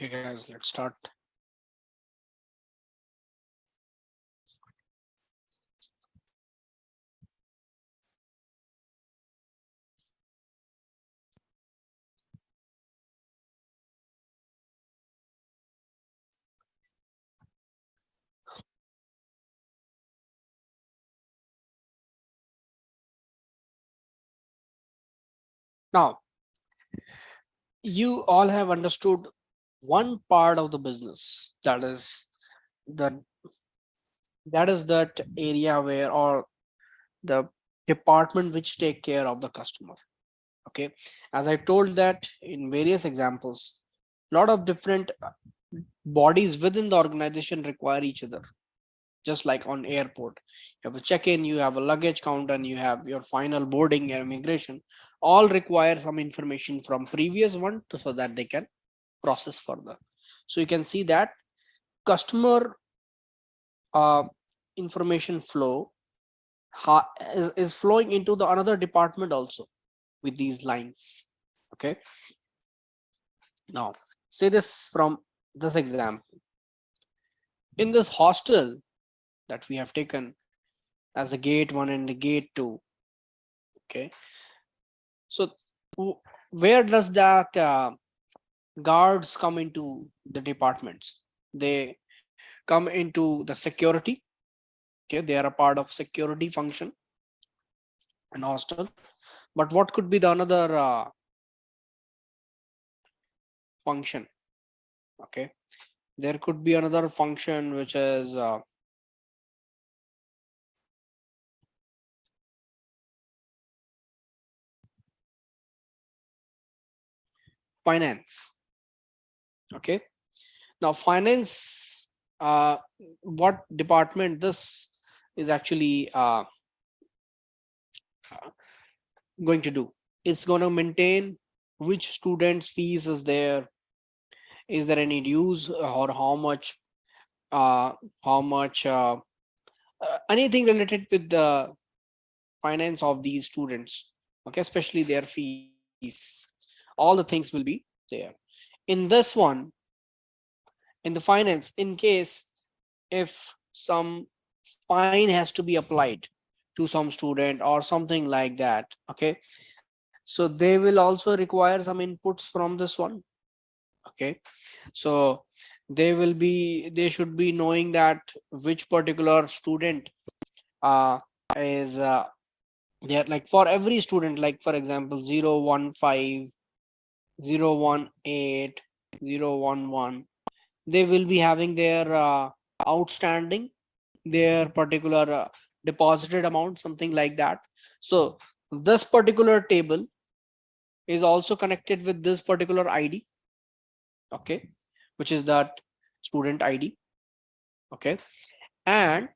S1: Okay, guys, let's start. Now, you all have understood one part of the business, the that area where, or the department which take care of the customer. Okay, as I told that in various examples, lot of different bodies within the organization require each other. Just like on airport, you have a check-in, you have a luggage counter, and you have your final boarding and immigration, all require some information from previous one to, so that they can process further. So you can see that customer uh, information flow is flowing into the another department also with these lines. Okay, now say this from this example. In this hostel that we have taken as the gate 1 and the gate 2. Okay, so where does that guards come into the departments? They come into the security. Okay, they are a part of security function in hostel. But what could be the another function? Okay, there could be another function which is finance. Okay, now finance, what department this is actually going to do? It's going to maintain which students fees is there, is there any dues, or uh, how much anything related with the finance of these students. Okay, especially their fees, all the things will be there. In this one, in the finance, in case if some fine has to be applied to some student or something like that. Okay, so they will also require some inputs from this one. Okay, so they should be knowing that which particular student uh is there, like for every student, like for example 015, 018, 011, they will be having their outstanding, their particular deposited amount, something like that. So this particular table is also connected with this particular ID. Okay, which is that student ID. Okay, and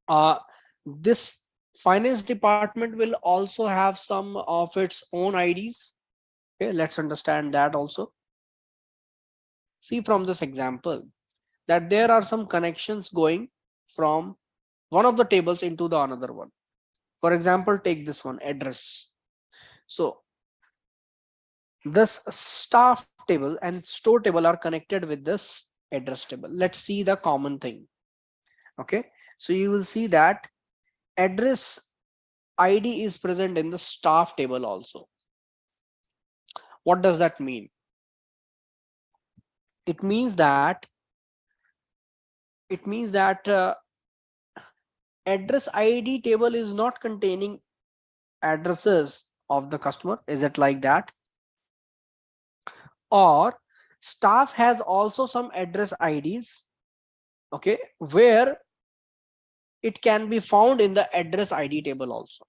S1: uh, this finance department will also have some of its own IDs. Okay, let's understand that also. See from this example that there are some connections going from one of the tables into the another one. For example, take this one, address. So this staff table and store table are connected with this address table. Let's see the common thing. Okay, so you will see that address ID is present in the staff table also. What does that mean? It means that address ID table is not containing addresses of the customer. Is it like that? Or staff has also some address IDs, okay, where it can be found in the address ID table also,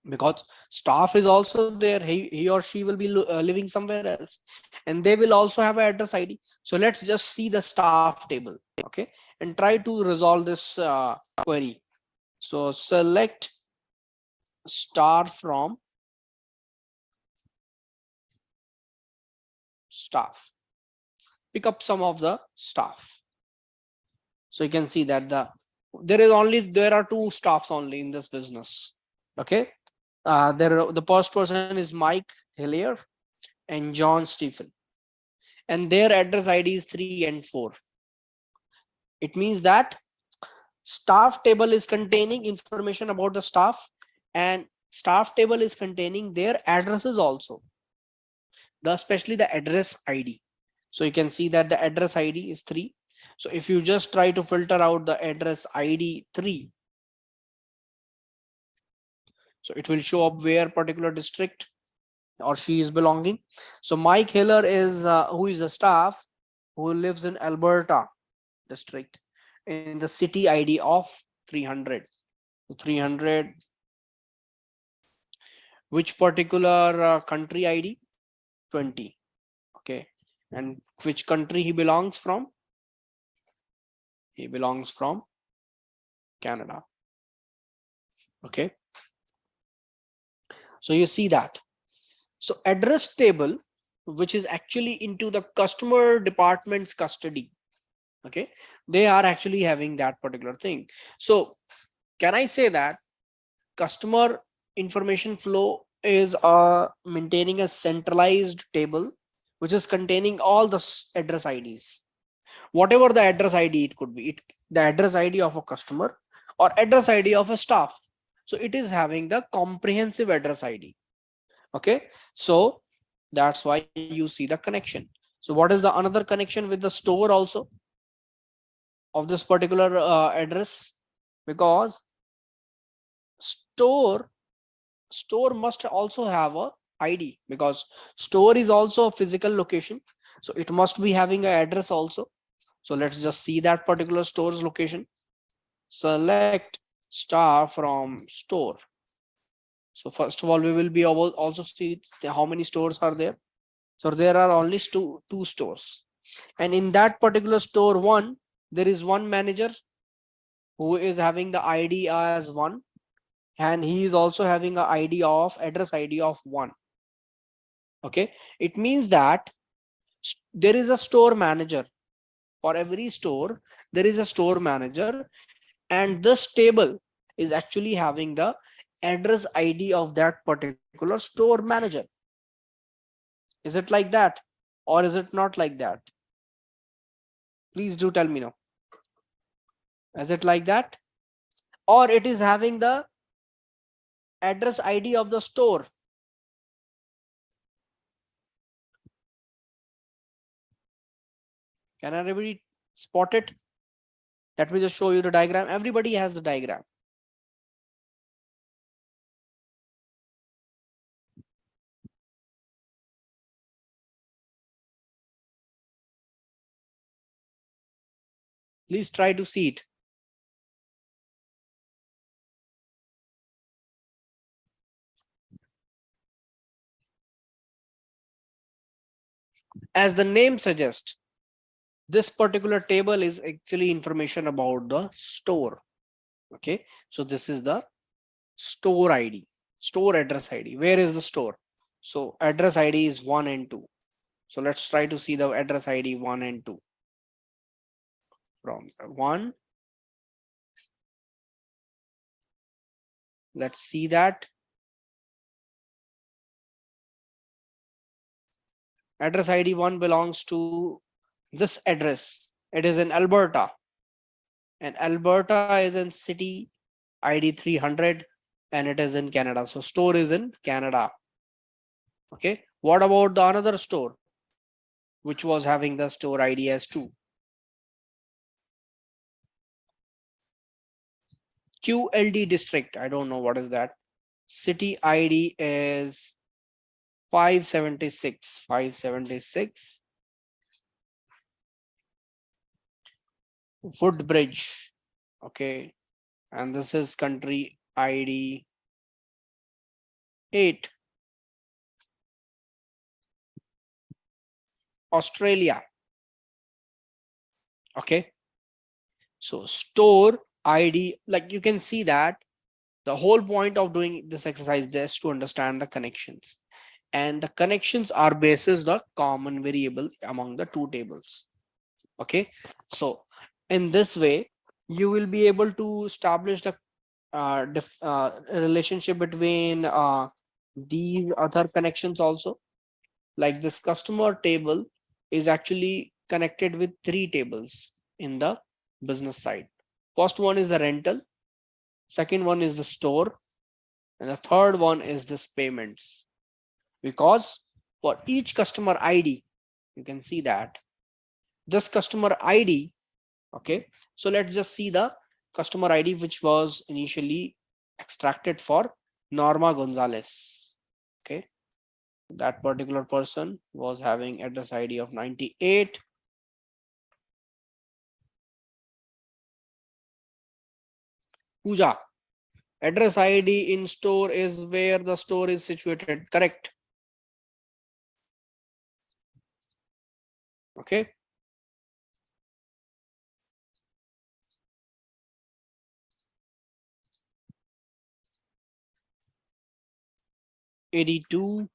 S1: because staff is also there. He or she will be living somewhere else, and they will also have an address ID. So let's just see the staff table. Okay, and try to resolve this query. So select star from staff, pick up some of the staff. So you can see that there are two staffs only in this business. Okay, the first person is Mike Hillier, and John Stephen, and their address ID is 3 and 4. It means that staff table is containing information about the staff, and staff table is containing their addresses also, especially the address ID. So you can see that the address ID is 3. So if you just try to filter out the address ID 3, so it will show up where particular district or she is belonging. So Mike Hiller is who is a staff who lives in Alberta district in the city ID of 300. 300, which particular country ID? 20. Okay, and which country he belongs from? He belongs from Canada. Okay, so you see that. So address table, which is actually into the customer department's custody. Okay, they are actually having that particular thing. So can I say that customer information flow is maintaining a centralized table which is containing all the address IDs, whatever the address ID it could be, the address ID of a customer or address ID of a staff. So it is having the comprehensive address ID. Okay, so that's why you see the connection. So what is the another connection with the store also of this particular address? Because store store must also have a ID, because store is also a physical location, so it must be having an address also. So let's just see that particular store's location. Select star from store. So first of all, we will be able also see how many stores are there. So there are only two stores, and in that particular store one, there is one manager who is having the ID as 1, and he is also having a ID of address ID of 1. Okay, it means that there is a store manager for every store. There is a store manager, and this table is actually having the address ID of that particular store manager. Is it like that, or is it not like that? Please do tell me now. Is it like that, or it is having the address ID of the store? Can everybody spot it? Let me just show you the diagram. Everybody has the diagram. Please try to see it. As the name suggests, this particular table is actually information about the store. Okay, so this is the store ID, store address ID. Where is the store? So address ID is 1 and 2. So let's try to see the address ID 1 and 2. From 1, let's see that address ID 1 belongs to this address. It is in Alberta, and Alberta is in city ID 300, and it is in Canada. So store is in Canada. Okay, what about the another store which was having the store ID as 2? QLD district, I don't know what is that. City ID is 576 Woodbridge. Okay, and this is country ID 8, Australia. Okay, so store ID, like you can see that the whole point of doing this exercise is to understand the connections, and the connections are basis the common variable among the two tables. Okay, so in this way you will be able to establish the relationship between these other connections also. like this customer table is actually connected with three tables in the business side. First one is the rental, second one is the store, and the third one is this payments. Because for each customer ID, you can see that this customer ID, okay, so let's just see the customer ID which was initially extracted for Norma Gonzalez. Okay, that particular person was having address ID of 98. Pooja, address ID in store is where the store is situated, correct? Okay, 82.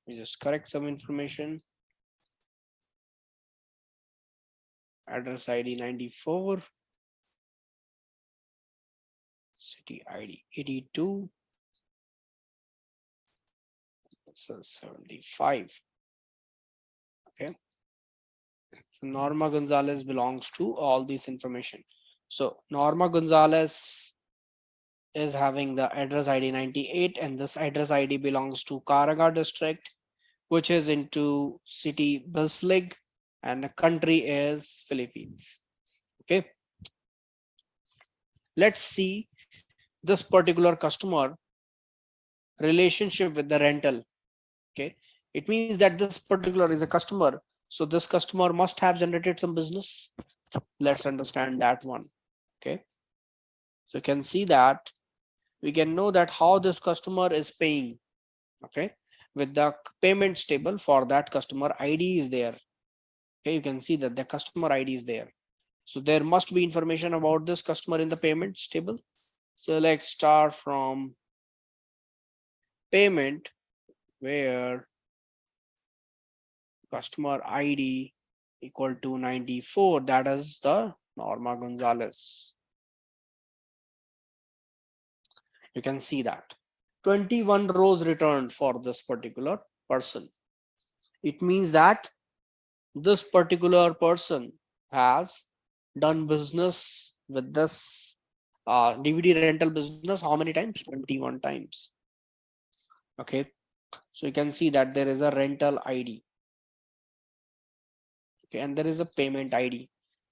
S1: We just correct some information. Address ID 94, city ID 82, so 75. Okay, so Norma Gonzalez belongs to all this information. So Norma Gonzalez is having the address ID 98, and this address ID belongs to Karaga district, which is into city Bislig, and the country is Philippines. Okay, let's see this particular customer relationship with the rental. Okay, it means that this particular is a customer, so this customer must have generated some business. Let's understand that one. Okay, so you can see that we can know that how this customer is paying. Okay, with the payments table for that customer ID is there. Okay, you can see that the customer ID is there, so there must be information about this customer in the payments table. So let's start from payment, where customer ID equal to 94, that is the Norma Gonzalez. You can see that 21 rows returned for this particular person. It means that this particular person has done business with this DVD rental business how many times? 21 times. Okay, so you can see that there is a rental ID. Okay, and there is a payment ID,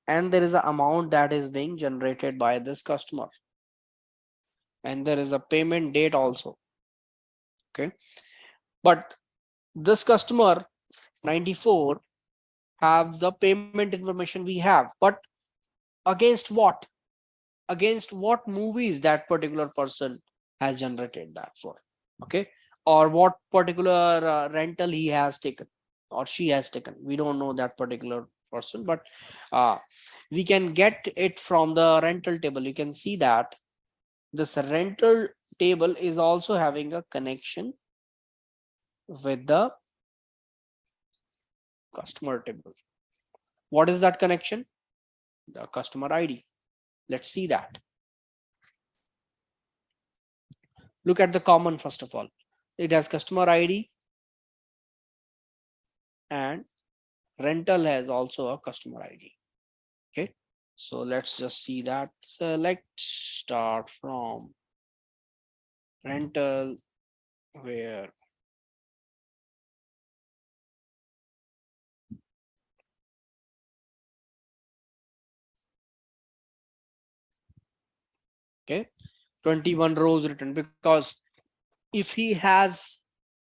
S1: and there is an amount that is being generated by this customer, and there is a payment date also. Okay, but this customer 94 have the payment information we have, but against what? Against what movies that particular person has generated that for? Okay, or what particular rental he has taken or she has taken, we don't know that particular person, but uh, we can get it from the rental table. You can see that this rental table is also having a connection with the customer table. What is that connection? The customer ID. Let's see that. Look at the common. First of all, it has customer ID, and rental has also a customer ID. Okay, so let's just see that. Select start from rental, where okay, 21 rows written, because if he has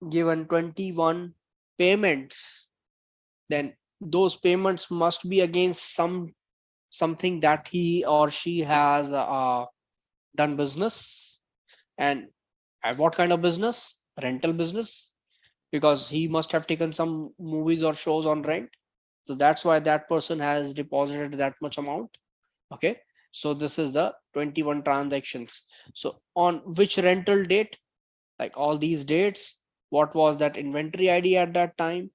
S1: given 21 payments, then those payments must be against something that he or she has done business. And what kind of business? Rental business, because he must have taken some movies or shows on rent, so that's why that person has deposited that much amount. Okay, so this is the 21 transactions. So on which rental date? Like all these dates what was that inventory ID at that time,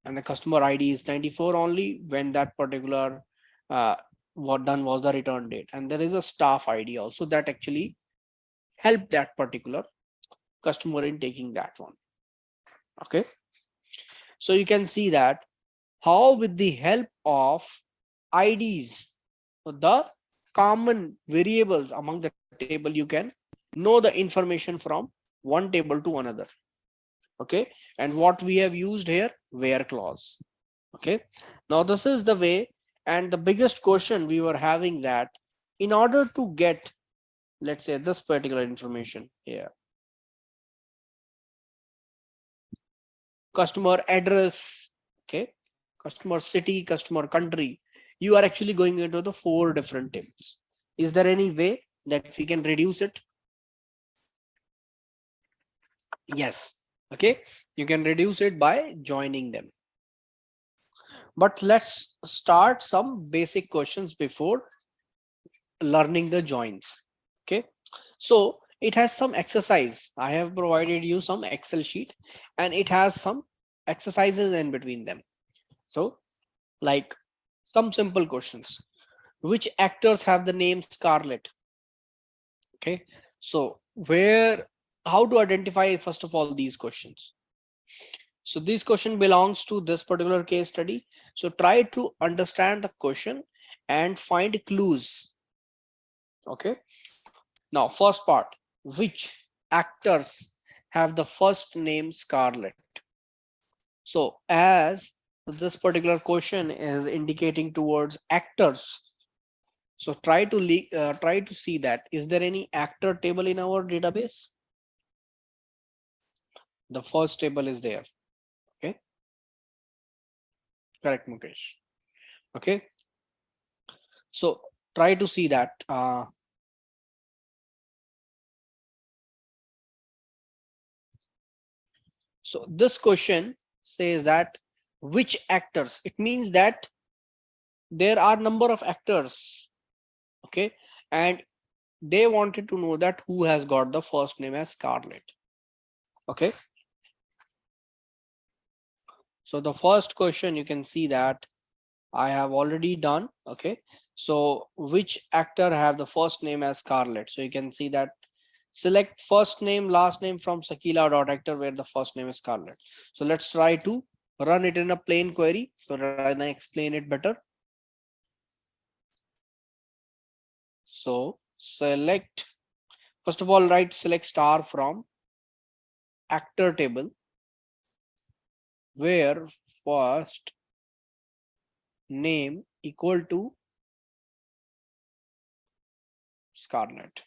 S1: and the customer ID is 94 only when that particular uh, what done was the return date. And there is a staff ID also that actually help that particular customer in taking that one. Okay, so you can see that how with the help of IDs, the common variables among the table, you can know the information from one table to another. Okay, and what we have used here, where clause. Okay, now this is the way. And the biggest question we were having that in order to get, let's say, this particular information here, customer address, okay, customer city, customer country, you are actually going into the 4 different tables. Is there any way that we can reduce it? Yes. Okay, you can reduce it by joining them. But let's start some basic questions before learning the joins. Okay, so it has some exercise. I have provided you some Excel sheet and it has some exercises in between them. So like some simple questions: which actors have the name Scarlett? Okay, so where, how to identify first of all these questions? So this question belongs to this particular case study. So try to understand the question and find clues. Okay, now first part: which actors have the first name Scarlett? So as this particular question is indicating towards actors, so try to see that is there any actor table in our database. The first table is there. Okay, correct, Mukesh. Okay, so try to see that. So this question says that which actors, it means that there are number of actors. Okay, and they wanted to know that who has got the first name as Scarlett. Okay, so the first question you can see that I have already done. Okay, so which actor have the first name as Scarlett? So you can see that select first name last name from Sakila dot actor where the first name is Scarlett. So let's try to run it in a plain query so that I can explain it better. So select, first of all, write select star from actor table where first name equal to Scarlett.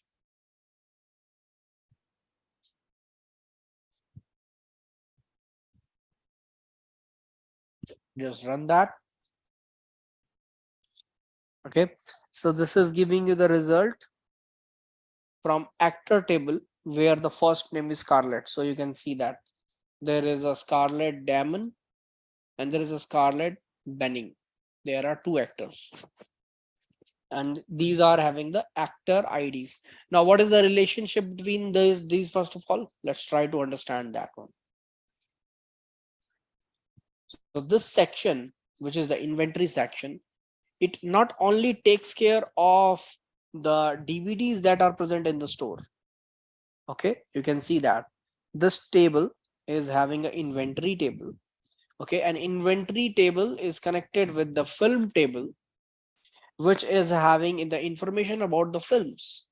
S1: Just run that. Okay, so this is giving you the result from actor table where the first name is Scarlett. So you can see that there is a Scarlett Damon and there is a Scarlett Benning. There are 2 actors and these are having the actor IDs. Now what is the relationship between these first of all? Let's try to understand that one. So this section, which is the inventory section, it not only takes care of the DVDs that are present in the store. Okay, you can see that this table is having an inventory table. Okay, an inventory table is connected with the film table, which is having in the information about the films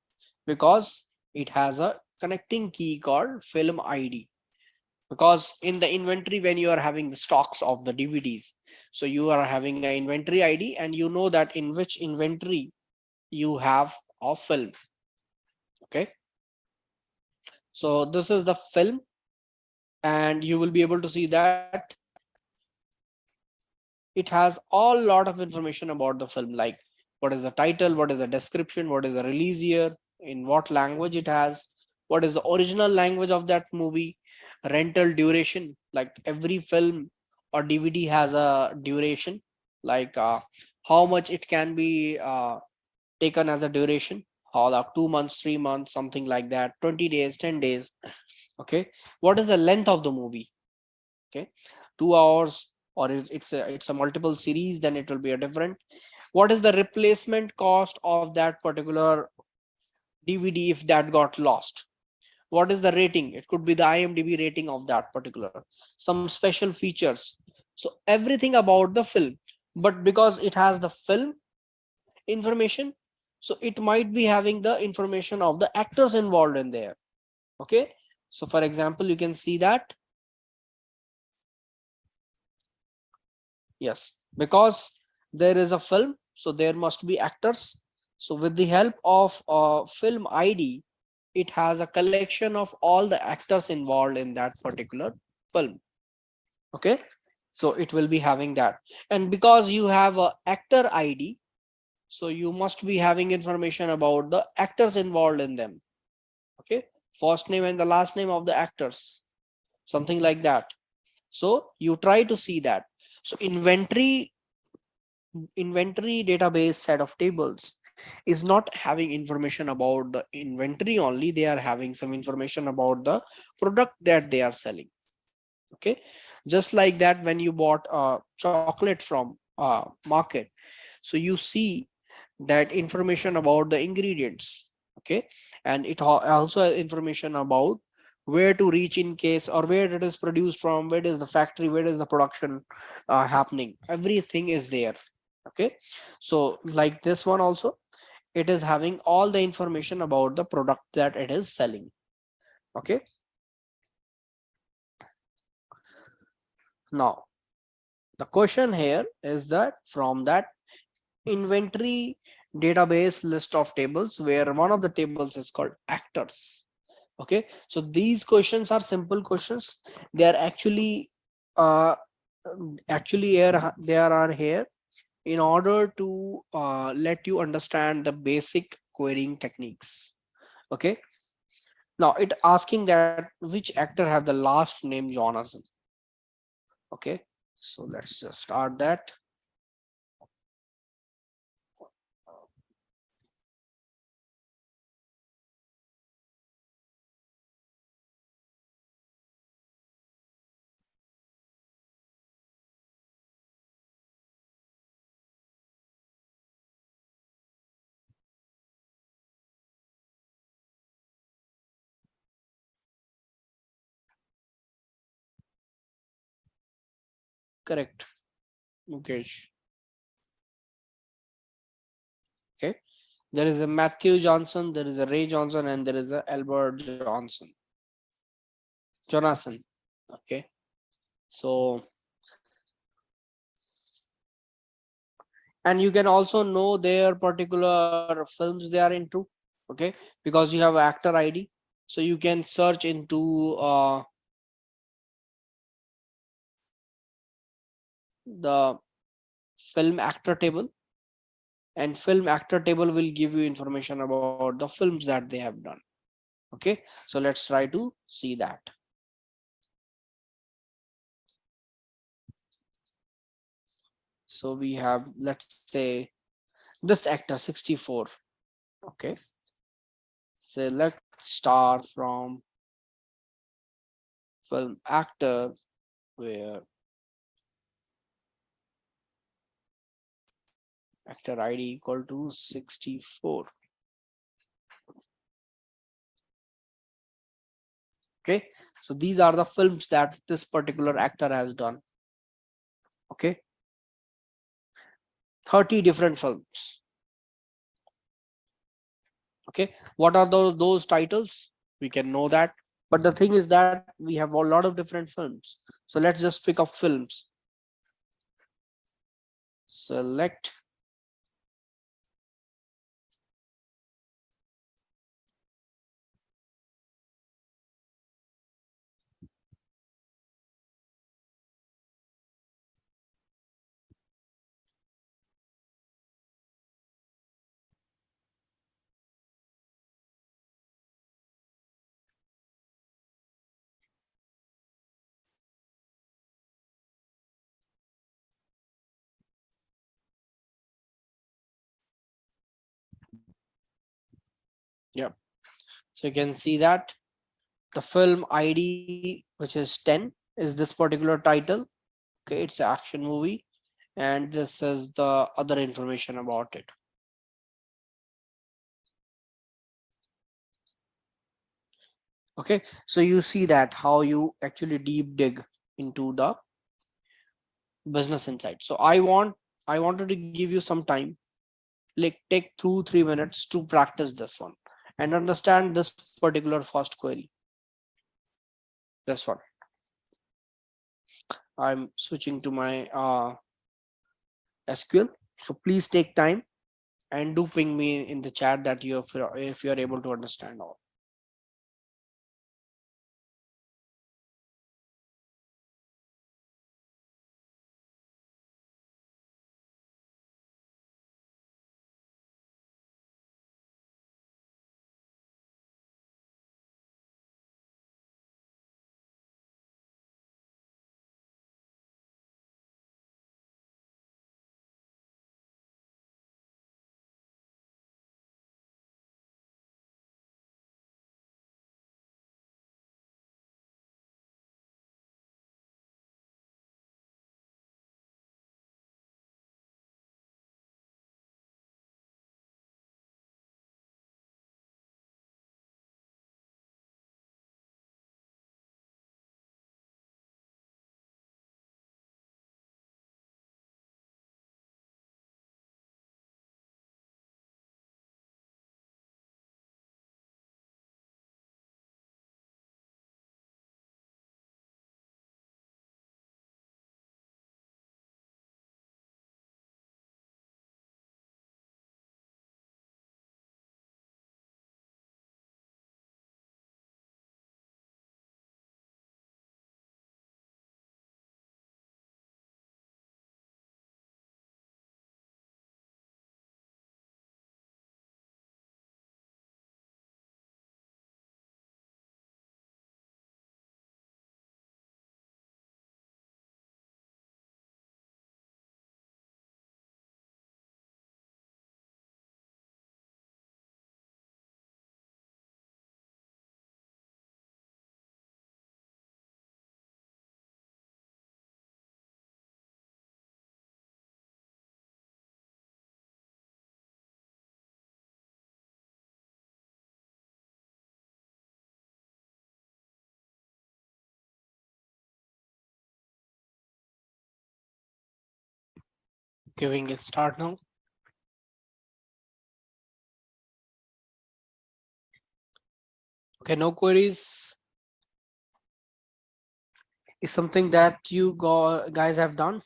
S1: because it has a connecting key called film ID. Because in the inventory, when you are having the stocks of the DVDs, so you are having an inventory ID and you know that in which inventory you have of film. Okay, so this is the film and you will be able to see that it has all lot of information about the film, like what is the title, what is the description, what is the release year, in what language it has, what is the original language of that movie, rental duration, like every film or DVD has a duration, like how much it can be taken as a duration, how like 2 months, 3 months, something like that, 20 days, 10 days. Okay, what is the length of the movie? Okay, 2 hours, or it's a multiple series, then it will be a different. What is the replacement cost of that particular DVD if that got lost? What is the rating? It could be the IMDb rating of that particular, some special features. So everything about the film. But because it has the film information, so it might be having the information of the actors involved in there. Okay, so for example, you can see that, yes, because there is a film, so there must be actors. So with the help of film ID, it has a collection of all the actors involved in that particular film. Okay, so it will be having that. And because you have a actor ID, so you must be having information about the actors involved in them. Okay, first name and the last name of the actors, something like that. So you try to see that. So inventory database set of tables is not having information about the inventory only, they are having some information about the product that they are selling. Okay, just like that, when you bought a chocolate from market, so you see that information about the ingredients. Okay, and it also has information about where to reach in case, or where it is produced from, where is the factory, where is the production happening, everything is there. Okay, so like this one also, it is having all the information about the product that it is selling. Okay, now the question here is that from that inventory database list of tables, where one of the tables is called actors. Okay, so these questions are simple questions. They are uh actually here, there are here in order to let you understand the basic querying techniques. Okay, now it asking that which actor have the last name Jonathan. Okay, so let's just start that. Correct, Mukesh. Okay, there is a Matthew Johnson, there is a Ray Johnson, and there is a Albert Johnson, Jonathan. Okay, so, and you can also know their particular films they are into. Okay, because you have actor ID, so you can search into the film actor table, and film actor table will give you information about the films that they have done. Okay, so let's try to see that. So we have, let's say, this actor 64. Okay, select star from film actor, where actor ID equal to 64. Okay, so these are the films that this particular actor has done. Okay, 30 different films. Okay, what are those titles? We can know that, but the thing is that we have a lot of different films. So let's just pick up films. Select. Yeah, so you can see that The film ID, which is 10, is this particular title. Okay, it's an action movie, and this is the other information about it. Okay, so you see that how you actually deep dig into the business insight. So I wanted to give you some time, like take 2-3 minutes to practice this one and understand this particular first query. That's what I'm switching to my SQL. So please take time and do ping me in the chat that you if you are able to understand all. Giving it start now. Okay, no queries is something that you guys have done.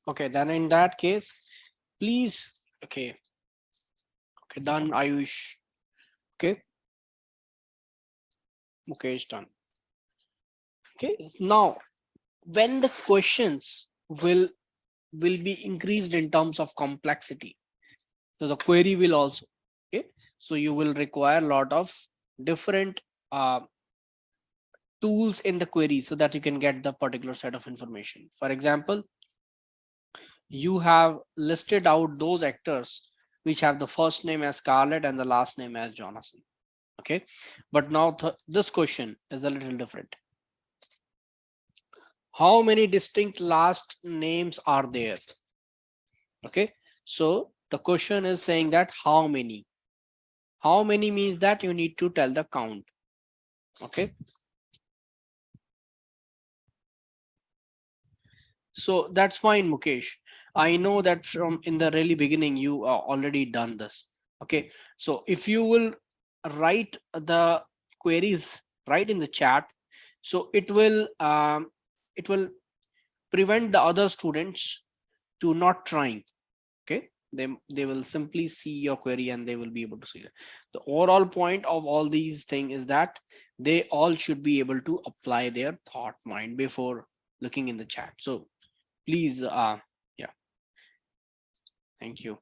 S1: Okay, then in that case, please. Okay, okay, done. Ayush. Okay, okay, it's done. Okay, now when the questions will be increased in terms of complexity, so the query will also. Okay, so you will require a lot of different uh, tools in the query so that you can get the particular set of information. For example, you have listed out those actors which have the first name as Scarlett and the last name as Jonathan. Okay, but now this question is a little different. How many distinct last names are there? Okay, so the question is saying that how many means that you need to tell the count. Okay, so that's fine, Mukesh. I know that from in the really beginning you are already done this. Okay, so if you will write the queries right in the chat, so it will prevent the other students to not trying. Okay, they will simply see your query and they will be able to see it. The overall point of all these things is that they all should be able to apply their thought mind before looking in the chat. So please, yeah, thank you.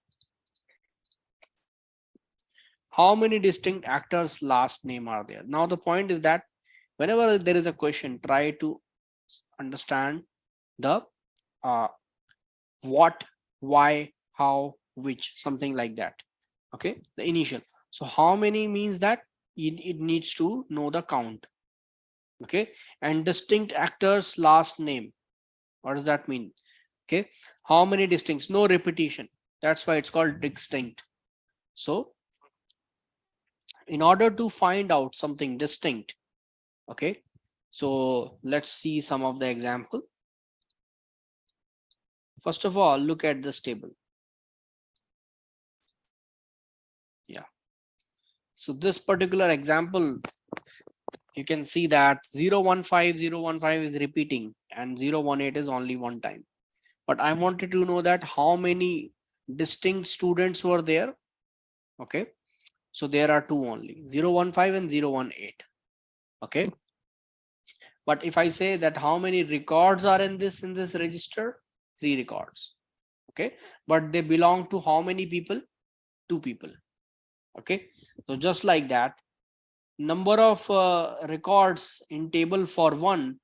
S1: How many distinct actors last name are there? Now the point is that whenever there is a question, try to understand the uh, what, why, how, which, something like that. Okay, the initial. So how many means that it needs to know the count. Okay, and distinct actors last name. What does that mean? Okay, how many distincts? No repetition. That's why it's called distinct. So in order to find out something distinct, okay, so let's see some of the example. First of all, look at this table. Yeah, so this particular example, you can see that 015 is repeating and 018 is only one time. But I wanted to know that how many distinct students were there. Okay, so there are two only, 015 and 018. Okay, but if I say that how many records are in this register, three records. Okay, but they belong to how many people? Two people. Okay, so just like that, number of records in table for one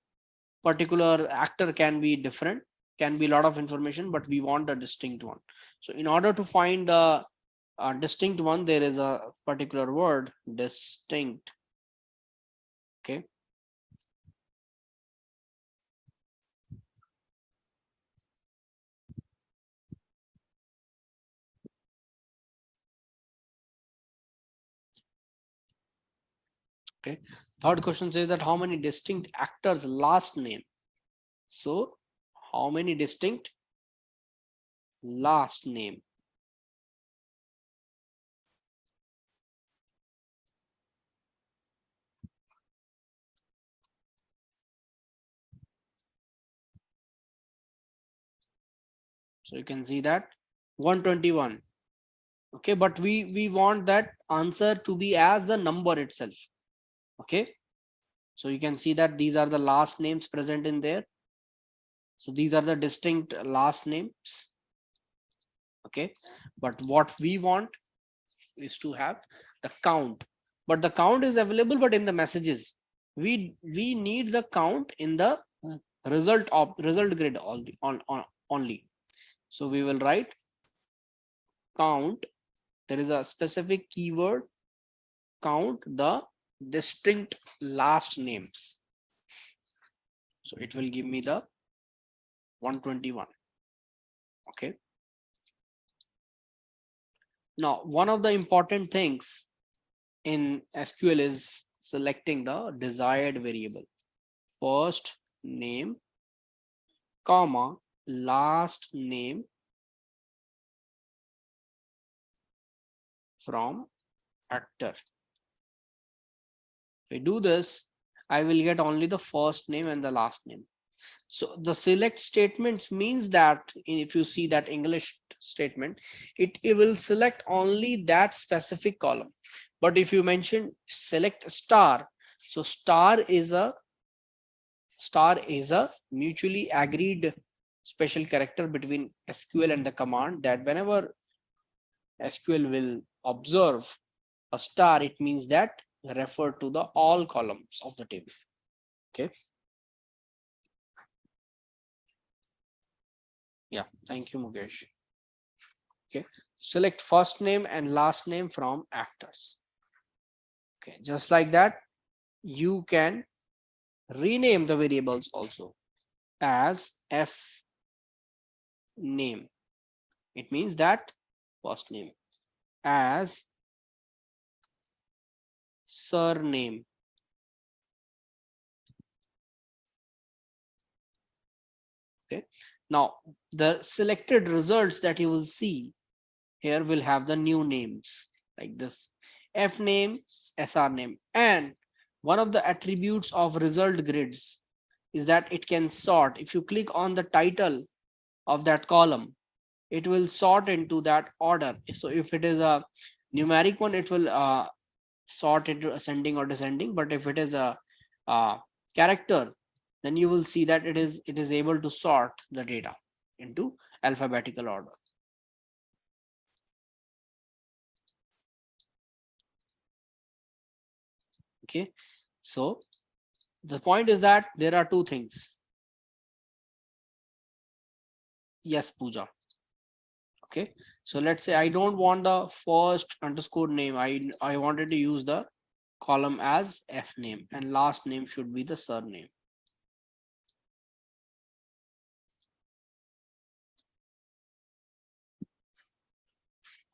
S1: particular actor can be different, can be a lot of information, but we want a distinct one. So in order to find the distinct one, there is a particular word, distinct. Okay, okay. Third question says that how many distinct actors last name. So how many distinct last name? So you can see that 121. Okay, but we want that answer to be as the number itself. Okay, so you can see that these are the last names present in there. So these are the distinct last names. Okay, but what we want is to have the count, but the count is available but in the messages. We need the count in the result grid only. So we will write count. There is a specific keyword, count the distinct last names. So it will give me the 121. Okay, now one of the important things in SQL is selecting the desired variable. First name, comma, last name from actor. If I do this, I will get only the first name and the last name. So the select statements means that if you see that English statement, it will select only that specific column. But if you mention select star, so star is a mutually agreed special character between SQL and the command, that whenever SQL will observe a star, it means that refer to the all columns of the table. Okay, yeah, thank you, Mukesh. Okay, select first name and last name from actors. Okay, just like that, you can rename the variables also as F name. It means that first name, as surname. Okay, now the selected results that you will see here will have the new names like this: F name, SR name. And one of the attributes of result grids is that it can sort. If you click on the title of that column, it will sort into that order. So if it is a numeric one, it will sort into ascending or descending. But if it is a character, then you will see that it is able to sort the data into alphabetical order. Okay, so the point is that there are two things. Yes, Pooja. Okay, so let's say I don't want the first underscore name. I wanted to use the column as F name, and last name should be the surname.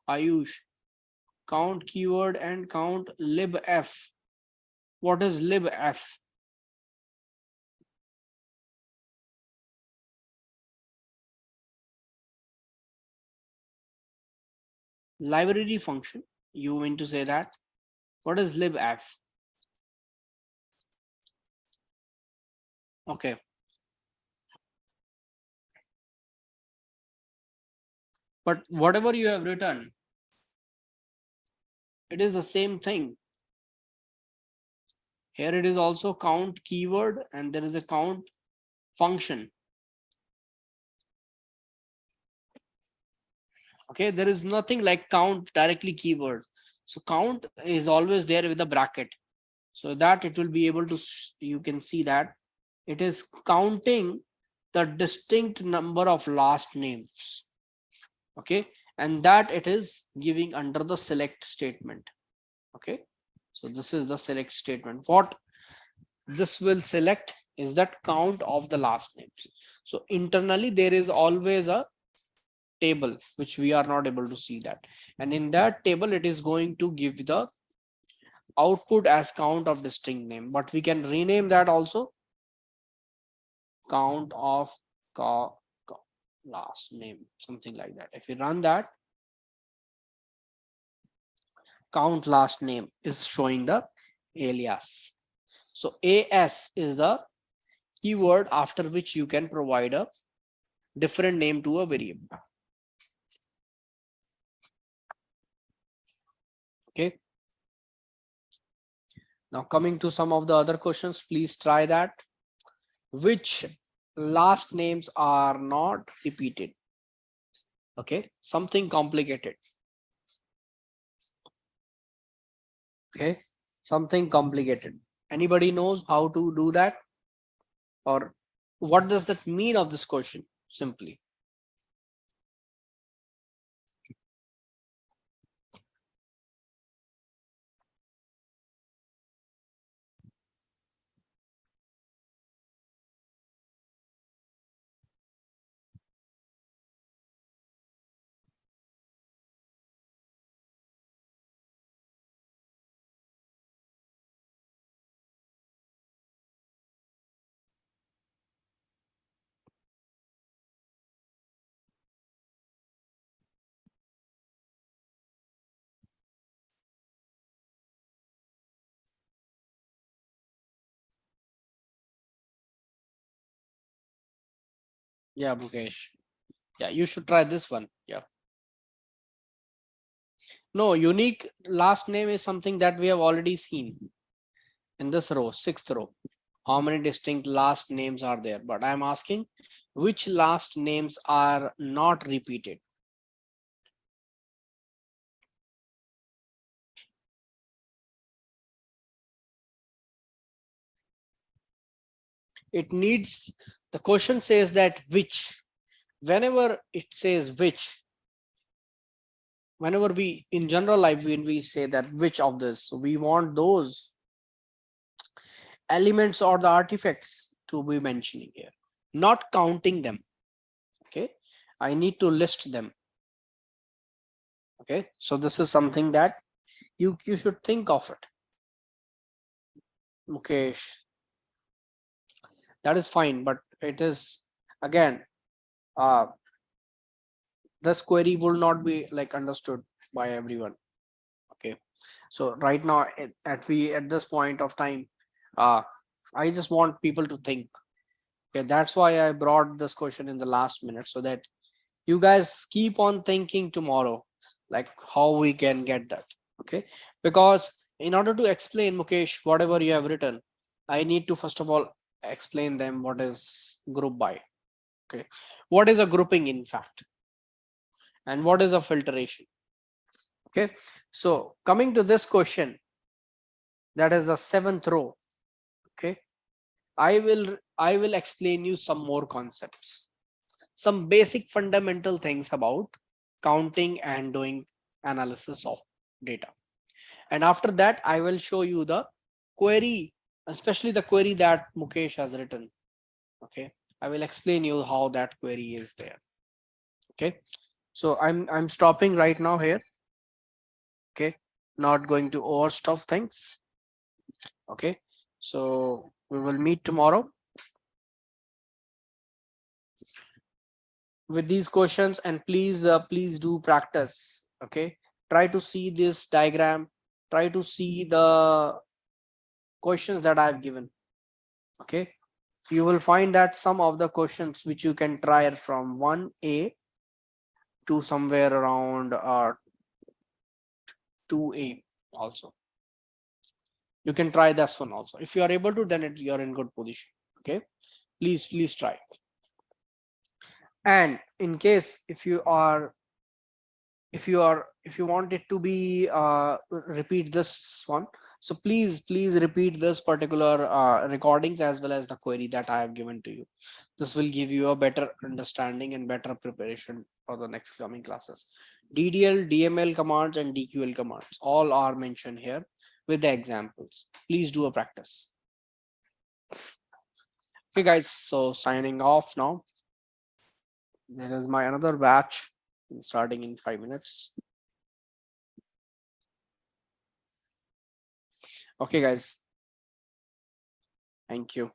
S1: Ayush, count keyword and count libf. What is libf? Library function. You mean to say that? What is libf? Okay, but whatever you have written, it is the same thing. Here it is also count keyword and there is a count function. Okay, there is nothing like count directly keyword. So count is always there with a bracket, so that it will be able to, you can see that it is counting the distinct number of last names. Okay, and that it is giving under the select statement. Okay, so this is the select statement. What this will select is that count of the last names. So internally there is always a table which we are not able to see that, and in that table it is going to give the output as count of distinct name, but we can rename that also count of last name, something like that. If we run that, count last name is showing the alias. So as is the keyword after which you can provide a different name to a variable. Okay, now coming to some of the other questions, please try that. Which last names are not repeated? Okay, something complicated. Okay, something complicated. Anybody knows how to do that, or what does that mean of this question? Simply, yeah, Mukesh. Yeah, you should try this one. Yeah. No, unique last name is something that we have already seen in this row, sixth row. How many distinct last names are there? But I'm asking which last names are not repeated. It needs, the question says that which, whenever it says which, whenever we in general life when we say that which of this, so we want those elements or the artifacts to be mentioning here, not counting them. Okay, I need to list them. Okay, so this is something that you should think of it. Mukesh, that is fine, but it is again, uh this query will not be like understood by everyone. Okay, so right now at this point of time, uh I just want people to think. Okay, that's why I brought this question in the last minute, so that you guys keep on thinking tomorrow, like how we can get that. Okay, because in order to explain, Mukesh, whatever you have written, I need to first of all explain them what is group by. Okay, what is a grouping in fact, and what is a filtration. Okay, so coming to this question, that is the seventh row. Okay, I will explain you some more concepts, some basic fundamental things about counting and doing analysis of data. And after that, I will show you the query, especially the query that Mukesh has written. Okay, I will explain you how that query is there. Okay, so I'm stopping right now here. Okay, not going to overstuff things. Okay, so we will meet tomorrow with these questions, and please do practice. Okay, try to see this diagram, try to see the questions that I've given. Okay, you will find that some of the questions which you can try are from 1A to somewhere around 2A also. You can try this one also. If you are able to, then you're in good position. Okay, please try. And in case if you want it to be repeat this one, so please repeat this particular recordings as well as the query that I have given to you. This will give you a better understanding and better preparation for the next coming classes. DDL, DML commands and DQL commands all are mentioned here with the examples. Please do a practice. Okay guys, so signing off now. There is my another batch starting in 5 minutes. Okay guys, thank you.